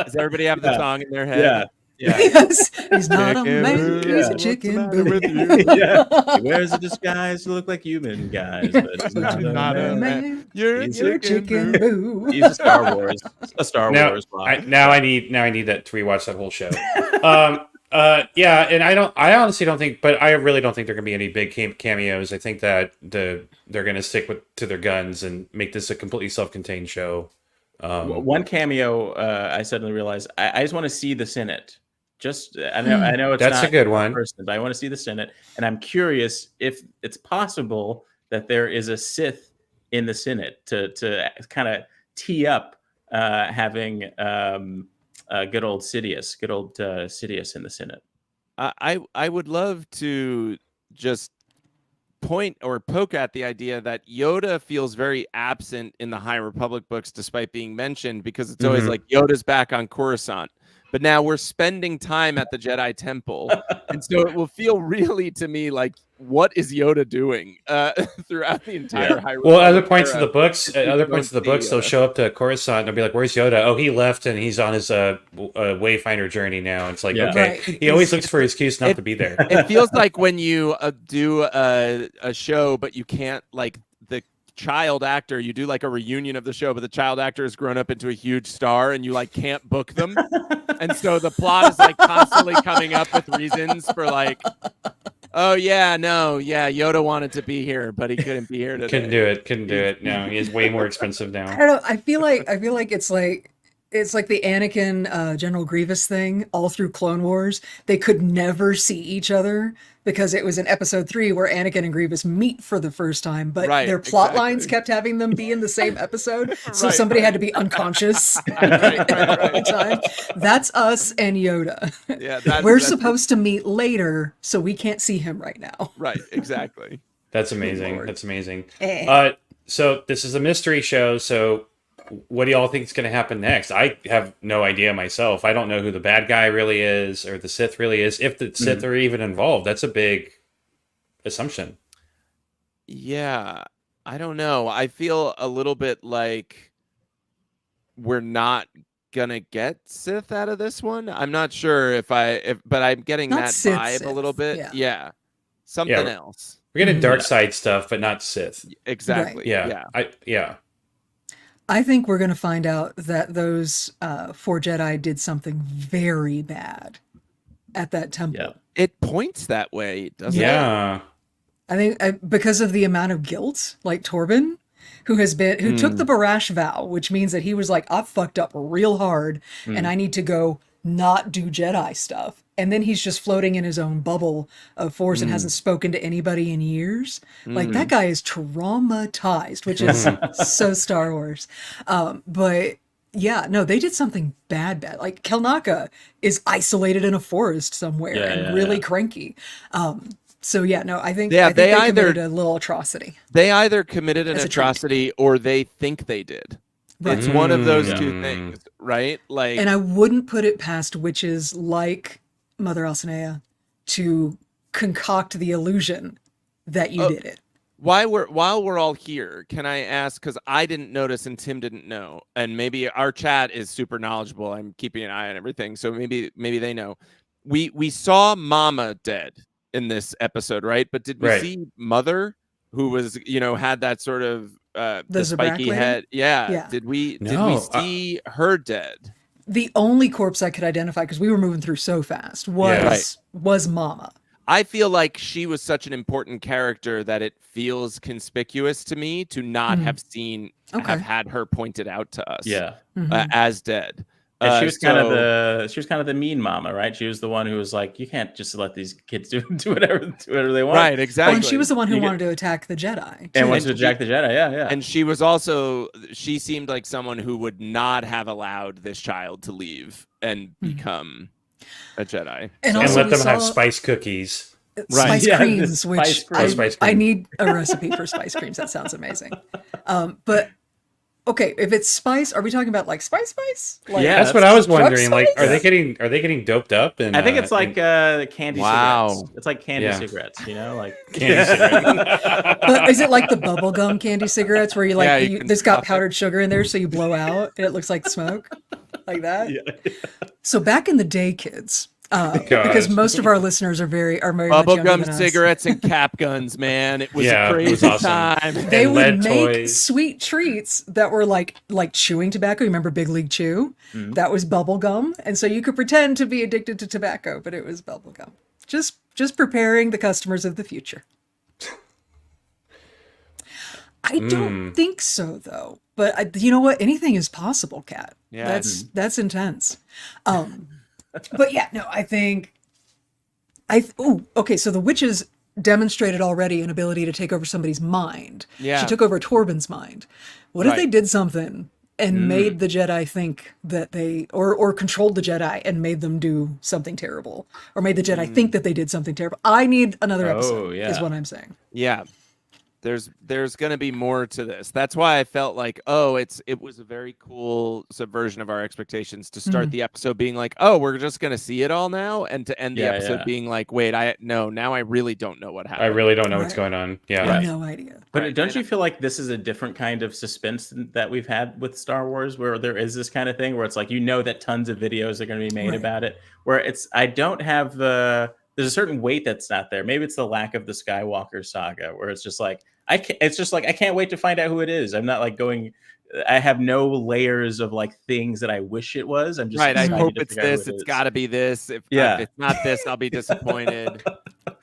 Does everybody have the song in their head? Yeah. Yeah. Yes, he's not a Chicken man, boo. he's a What's the chicken matter boo. with you? Yeah. He wears a disguise to look like human guys, but he's not, Not a a man. man. You're a He's You're a chicken chicken boo. boo. He's a Star Wars Now, block. I need that to rewatch that whole show. Yeah, and I honestly don't think, but I really don't think there are gonna be any big cameos. I think that they're gonna stick to their guns and make this a completely self-contained show. One cameo, I suddenly realized I just want to see the Senate. I know it's That's not a good one. person, but I want to see the Senate, and I'm curious if it's possible that there is a Sith in the Senate to kind of tee up having good old Sidious in the Senate. I would love to just point or poke at the idea that Yoda feels very absent in the High Republic books, despite being mentioned, because it's always like Yoda's back on Coruscant. But now we're spending time at the Jedi Temple, and so it will feel really to me like, what is Yoda doing throughout the entire High Republic? Well, other points of the books, don't they'll show up to Coruscant and they'll be like, "Where's Yoda? Oh, he left and he's on his Wayfinder journey now." It's like, okay, Right. he always looks for an excuse not to be there. It feels like when you do a show, but you can't, like, the child actor, you do like a reunion of the show, but the child actor has grown up into a huge star and you like can't book them. And so the plot is like constantly coming up with reasons for like, oh yeah, Yoda wanted to be here, but he couldn't be here today. Couldn't do it. No, he is way more expensive now. I don't know. I feel like it's like the Anakin General Grievous thing all through Clone Wars. They could never see each other because it was in Episode 3 where Anakin and Grievous meet for the first time, but their plot lines kept having them be in the same episode, so somebody had to be unconscious all the time. That's us and Yoda. Yeah, we're supposed to meet later, so we can't see him right now. Right, exactly. That's amazing. That's amazing. Eh. So this is a mystery show. So what do y'all think is going to happen next? I have no idea myself. I don't know who the bad guy really is or the Sith really is. If the Sith are even involved, that's a big assumption. Yeah, I don't know. I feel a little bit like we're not gonna get Sith out of this one. I'm not sure but I'm getting Not that Sith, vibe a little bit. yeah. Something else. We're getting dark side stuff, but not Sith. Exactly. Right. Yeah. I think we're going to find out that those 4 Jedi did something very bad at that temple. Yeah. It points that way, doesn't it? Yeah. I think because of the amount of guilt, like Torben, who took the Barash vow, which means that he was like, I've fucked up real hard and I need to go not do Jedi stuff. And then he's just floating in his own bubble of Force and hasn't spoken to anybody in years. Like, that guy is traumatized, which is so Star Wars. But yeah, no, they did something bad. Like, Kelnaka is isolated in a forest somewhere and really cranky. So yeah, no, I think they committed a little atrocity. They either committed an As a atrocity or they think they did. Right. It's one of those two things, right? Like, And I wouldn't put it past witches like Mother Alcinea to concoct the illusion that you did it. while we're all here, can I ask, because I didn't notice and Tim didn't know, and maybe our chat is super knowledgeable. I'm keeping an eye on everything, so maybe they know. We saw Mama dead in this episode, right? But did we see Mother, who was, had that sort of the spiky head? Yeah. Did we see her dead? The only corpse I could identify, because we were moving through so fast, was Mama. I feel like she was such an important character that it feels conspicuous to me to not have had her pointed out to us as dead. And she was kind of the mean mama, right? She was the one who was like, you can't just let these kids do whatever they want. Right, exactly. Well, and she was the one who wanted to attack the Jedi. And wanted to attack the Jedi, yeah. And she seemed like someone who would not have allowed this child to leave and become a Jedi. And let them have spice cookies. Spice creams, which spice cream. I need a recipe for spice creams. That sounds amazing. But okay, if it's spice, are we talking about like spice? Like, that's what I was wondering. spice? Like, are they getting doped up? And I think it's like candy cigarettes. It's like candy cigarettes, like candy cigarettes. But is it like the bubblegum candy cigarettes where there's got powdered sugar in there, so you blow out and it looks like smoke, like that? Yeah. So back in the day, kids, because most of our listeners are very much younger Bubblegum, than us. cigarettes, and cap guns, man. It was Yeah, a it crazy was awesome. time. They And would lead make toys. sweet treats that were like chewing tobacco. You remember Big League Chew? That was bubble gum, and so you could pretend to be addicted to tobacco, but it was bubble gum. Just preparing the customers of the future. I don't think so, though. But you know what? Anything is possible, Kat. Yeah. That's intense. But yeah, no, I think okay, so the witches demonstrated already an ability to take over somebody's mind. Yeah. She took over Torben's mind. What if they Right. did something and made the Jedi think that they or controlled the Jedi and made them do something terrible, or made the Jedi think that they did something terrible? I need another episode, yeah. is what I'm saying. Yeah. There's going to be more to this. That's why I felt like, it was a very cool subversion of our expectations to start the episode being like, oh, we're just going to see it all now, and to end the episode being like, wait, now I really don't know what happened. I really don't know what's Right. going on. Yeah. I have no idea. But don't you feel like this is a different kind of suspense that we've had with Star Wars, where there is this kind of thing where it's like, that tons of videos are going to be made Right. about it, where I don't have there's a certain weight that's not there. Maybe it's the lack of the Skywalker saga, where it's just like, I can't wait to find out who it is. I'm not like I have no layers of like things that I wish it was. I'm just Right. I excited hope to it's figure out who this. it It's is. got to be this. If it's not this, I'll be disappointed.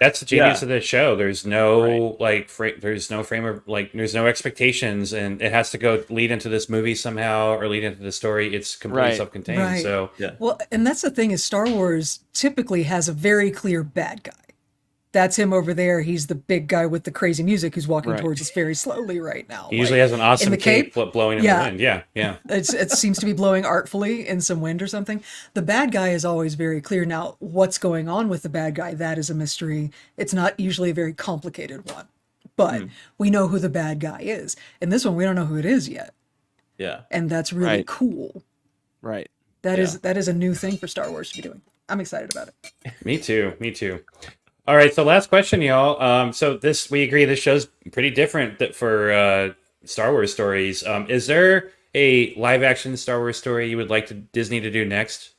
That's the genius of this show. There's no there's no frame of there's no expectations, and it has to go lead into this movie somehow or lead into the story. It's completely Right. self-contained. Right. So Well, and that's the thing, is Star Wars typically has a very clear bad guy. That's him over there. He's the big guy with the crazy music who's walking Right. towards us very slowly right now. he usually has an awesome the cape? blowing in Yeah. the wind. Yeah, yeah. It seems to be blowing artfully in some wind or something. The bad guy is always very clear. Now, what's going on with the bad guy, that is a mystery. It's not usually a very complicated one, but we know who the bad guy is. In this one, we don't know who it is yet. Yeah. And that's really Right. cool. Right. That is a new thing for Star Wars to be doing. I'm excited about it. Me too. All right, so last question, y'all. So we agree this show's pretty different for Star Wars stories. Is there a live-action Star Wars story you would like Disney to do next?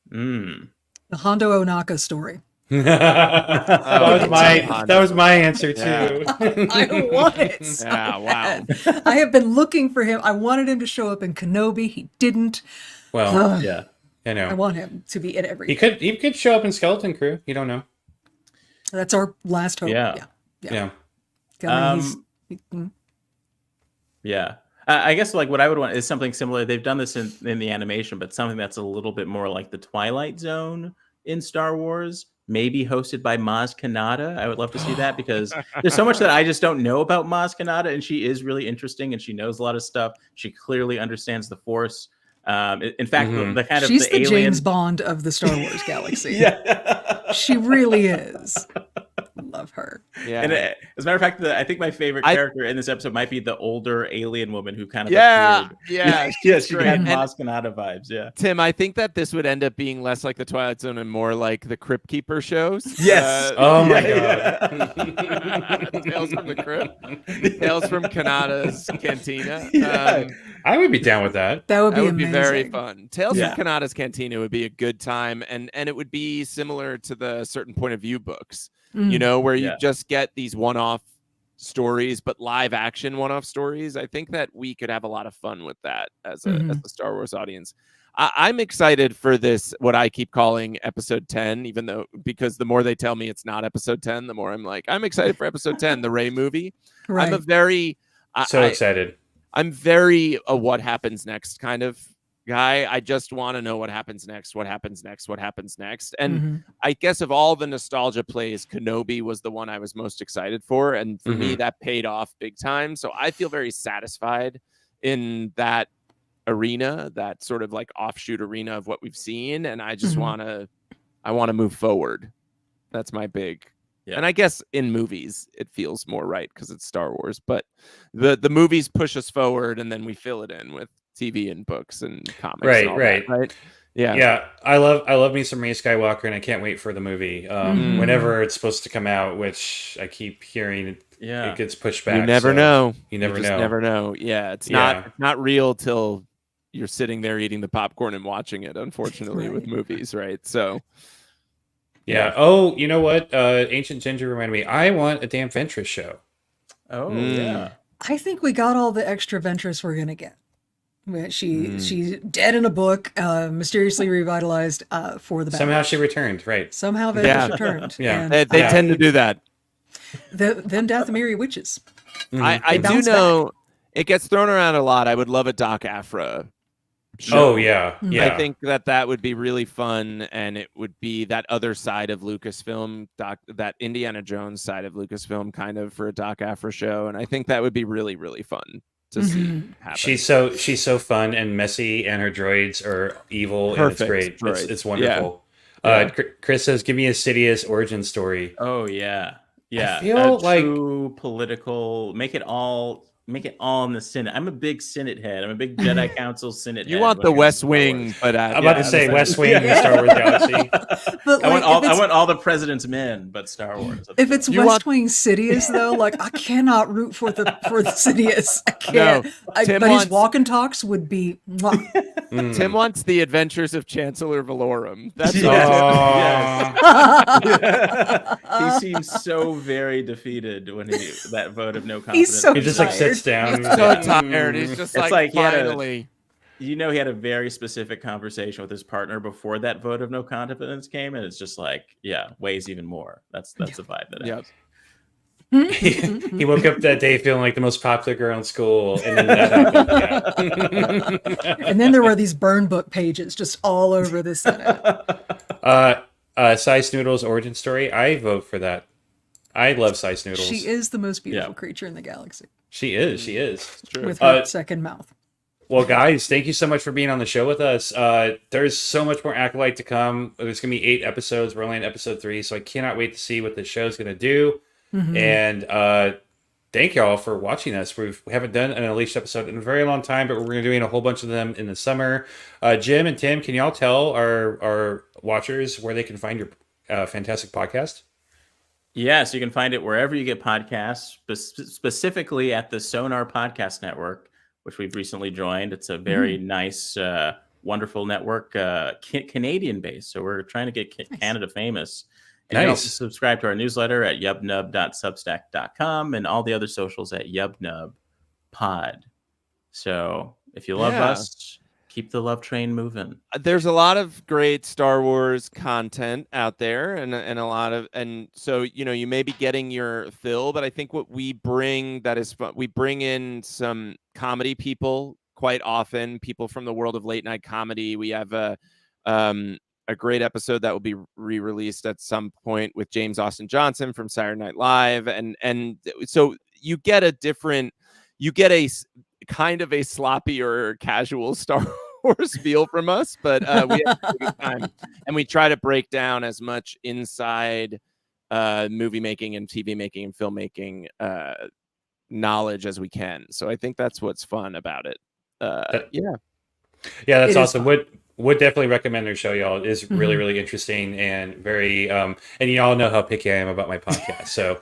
The Hondo Onaka story. that was my answer too. I want it. So Yeah, wow. bad. I have been looking for him. I wanted him to show up in Kenobi. He didn't. Well, Yeah. I know I want him to be in everything. he could show up in Skeleton Crew. You don't know. That's our last hope. Yeah. Yeah. I mean, Yeah. I guess like what I would want is something similar. They've done this in the animation, but something that's a little bit more like the Twilight Zone in Star Wars, maybe hosted by Maz Kanata. I would love to see that, because there's so much that I just don't know about Maz Kanata, and she is really interesting and she knows a lot of stuff. She clearly understands the Force. In fact, the kind of she's the the alien... James Bond of the Star Wars galaxy. Yeah. She really is. Love her. Yeah. And as a matter of fact, I think my favorite character in this episode might be the older alien woman who kind of appeared. Yeah. Yeah, she great. had And- Maz Kanata vibes. Yeah. Tim, I think that this would end up being less like the Twilight Zone and more like the Crypt Keeper shows. Yes. Oh my Yeah. god. Tales from the Crypt. Tales from Kanata's Cantina. Yeah. I would be down with that. That would be That would be amazing. very fun. Tales Yeah. from Kanata's Cantina would be a good time, and it would be similar to the Certain Point of View books, where you just get these one-off stories, but live action one-off stories. I think that we could have a lot of fun with that as a Star Wars audience. I'm excited for this, what I keep calling episode 10, because the more they tell me it's not episode 10, the more I'm like, I'm excited for episode 10, the Rey movie. Right. So excited. I'm very a what happens next kind of guy. I just want to know what happens next. And I guess of all the nostalgia plays, Kenobi was the one I was most excited for. And for me, that paid off big time. So I feel very satisfied in that arena, that sort of like offshoot arena of what we've seen. And I just want to move forward. That's my big. Yeah. And I guess in movies, it feels more right because it's Star Wars. But the movies push us forward, and then we fill it in with TV and books and comics. Right, and all right. that, right. Yeah. Yeah, I love me some Rey Skywalker, and I can't wait for the movie. Whenever it's supposed to come out, which I keep hearing it gets pushed back. You never so know. You never just know. never know. Yeah, it's not real till you're sitting there eating the popcorn and watching it, unfortunately, with movies, right? So yeah. Oh, you know what? Ancient Ginger reminded me. I want a damn Ventress show. Oh yeah. I think we got all the extra Ventress we're gonna get. She's dead in a book, mysteriously revitalized for the battle. Somehow she returned, right? Somehow Ventress returned. Yeah. And, they tend to do that. them Dathomiri witches. I do know it gets thrown around a lot. I would love a Doc Afra show. Oh yeah, yeah. I think that would be really fun, and it would be that other side of Lucasfilm, that Indiana Jones side of Lucasfilm, kind of, for a Doc Afra show, and I think that would be really, really fun to see happen. She's so fun and messy, and her droids are evil. Perfect and it's great. droids. It's wonderful. Yeah. Chris says, "Give me a Sidious origin story." Oh yeah. Yeah. I feel like true political. Make it all in the Senate. I'm a big Senate head. I'm a big Jedi Council Senate head. You want the West Wing, but I'm about to say West Wing in the Star Wars galaxy. But I want all the president's men, but Star Wars. If it's West Wing Sidious, though, like, I cannot root for the Sidious. I can't. No, but his walk and talks would be. Tim wants the Adventures of Chancellor Valorum. That's He seems so very defeated when that vote of no confidence. He's so He just like sits down. He's so tired. He's just It's like he had finally. he had a very specific conversation with his partner before that vote of no confidence came, and it's just like, yeah, weighs even more. That's the vibe that it has. He woke up that day feeling like the most popular girl in school, and then that happened. Yeah. And then there were these burn book pages just all over the Senate. Size Noodle's origin story. I vote for that. I love Size Noodles. She is the most beautiful creature in the galaxy. She is. She is. With her second mouth. Well, guys, thank you so much for being on the show with us. There's so much more Acolyte to come. There's going to be 8 episodes. We're only on episode 3, so I cannot wait to see what the show's going to do. And thank y'all for watching us. We haven't done an Unleashed episode in a very long time, but we're going to be doing a whole bunch of them in the summer. Jim and Tim, can y'all tell our watchers where they can find your fantastic podcast? Yeah, so you can find it wherever you get podcasts, specifically at the Sonar Podcast Network, which we've recently joined. It's a very nice, wonderful network, Canadian-based. So we're trying to get Canada famous. And you can also subscribe to our newsletter at yubnub.substack.com and all the other socials at yubnubpod. So if you love us, keep the love train moving. There's a lot of great Star Wars content out there, and so you may be getting your fill, but I think what we bring that is fun, we bring in some comedy people quite often, people from the world of late night comedy. We have a great episode that will be re-released at some point with James Austin Johnson from Saturday Night Live, and so you get a kind of a sloppy or casual Star Wars feel from us, but we have a good time, and we try to break down as much inside movie making and TV making and filmmaking knowledge as we can. So I think that's what's fun about it. Yeah, that's awesome. Would definitely recommend their show, y'all. It is really, really interesting and very and y'all know how picky I am about my podcast. So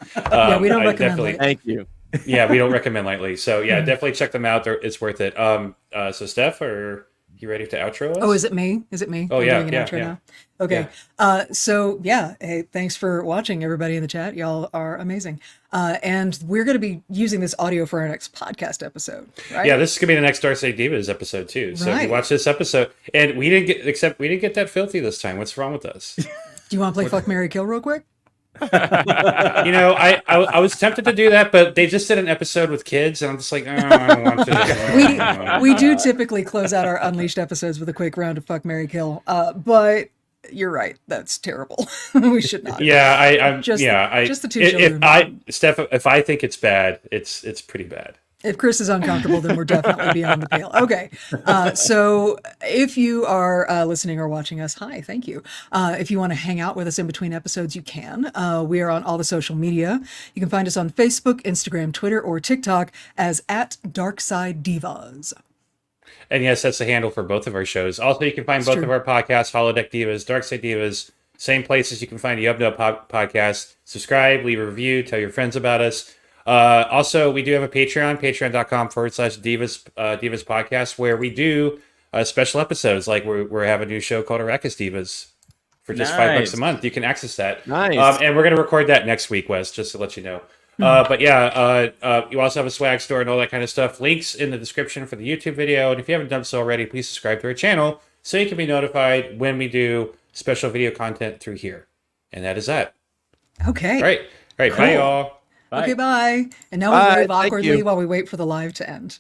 we don't recommend lightly. Thank you. Yeah, we don't recommend lightly. So yeah, definitely check them out. It's worth it. So Steph, are you ready to outro us? Oh, is it me? Oh, I'm doing an outro now. Okay. Yeah. Hey, thanks for watching, everybody in the chat. Y'all are amazing. And we're going to be using this audio for our next podcast episode, right? Yeah, this is going to be the next Dark Side Divas episode too. So if you watch this episode, and we didn't get that filthy this time. What's wrong with us? Do you want to play Fuck, Marry, Kill real quick? I was tempted to do that, but they just did an episode with kids, and I'm just like, I don't want to. We do typically close out our Unleashed episodes with a quick round of Fuck, Marry, Kill, but you're right, that's terrible. We should not. Yeah, just the two children. Steph, if I think it's bad, it's pretty bad. If Chris is uncomfortable, then we're definitely beyond the pale. Okay. So if you are listening or watching us, hi, thank you. If you want to hang out with us in between episodes, you can. We are on all the social media. You can find us on Facebook, Instagram, Twitter, or TikTok as @DarksideDivas. And yes, that's the handle for both of our shows. Also, you can find both of our podcasts, Holodeck Divas, Darkside Divas, same places you can find the Yub Nub Podcast. Subscribe, leave a review, tell your friends about us. Also, we do have a Patreon, patreon.com/Divas Podcast, where we do special episodes. Like we're having a new show called Arrakis Divas for just $5 a month. You can access that. Nice. And we're going to record that next week, Wes, just to let you know. But yeah, you also have a swag store and all that kind of stuff. Links in the description for the YouTube video. And if you haven't done so already, please subscribe to our channel so you can be notified when we do special video content through here. And that is that. Okay. All right. Bye, y'all. Bye. Okay, bye. And now we Bye. wave Thank awkwardly you. while we wait for the live to end.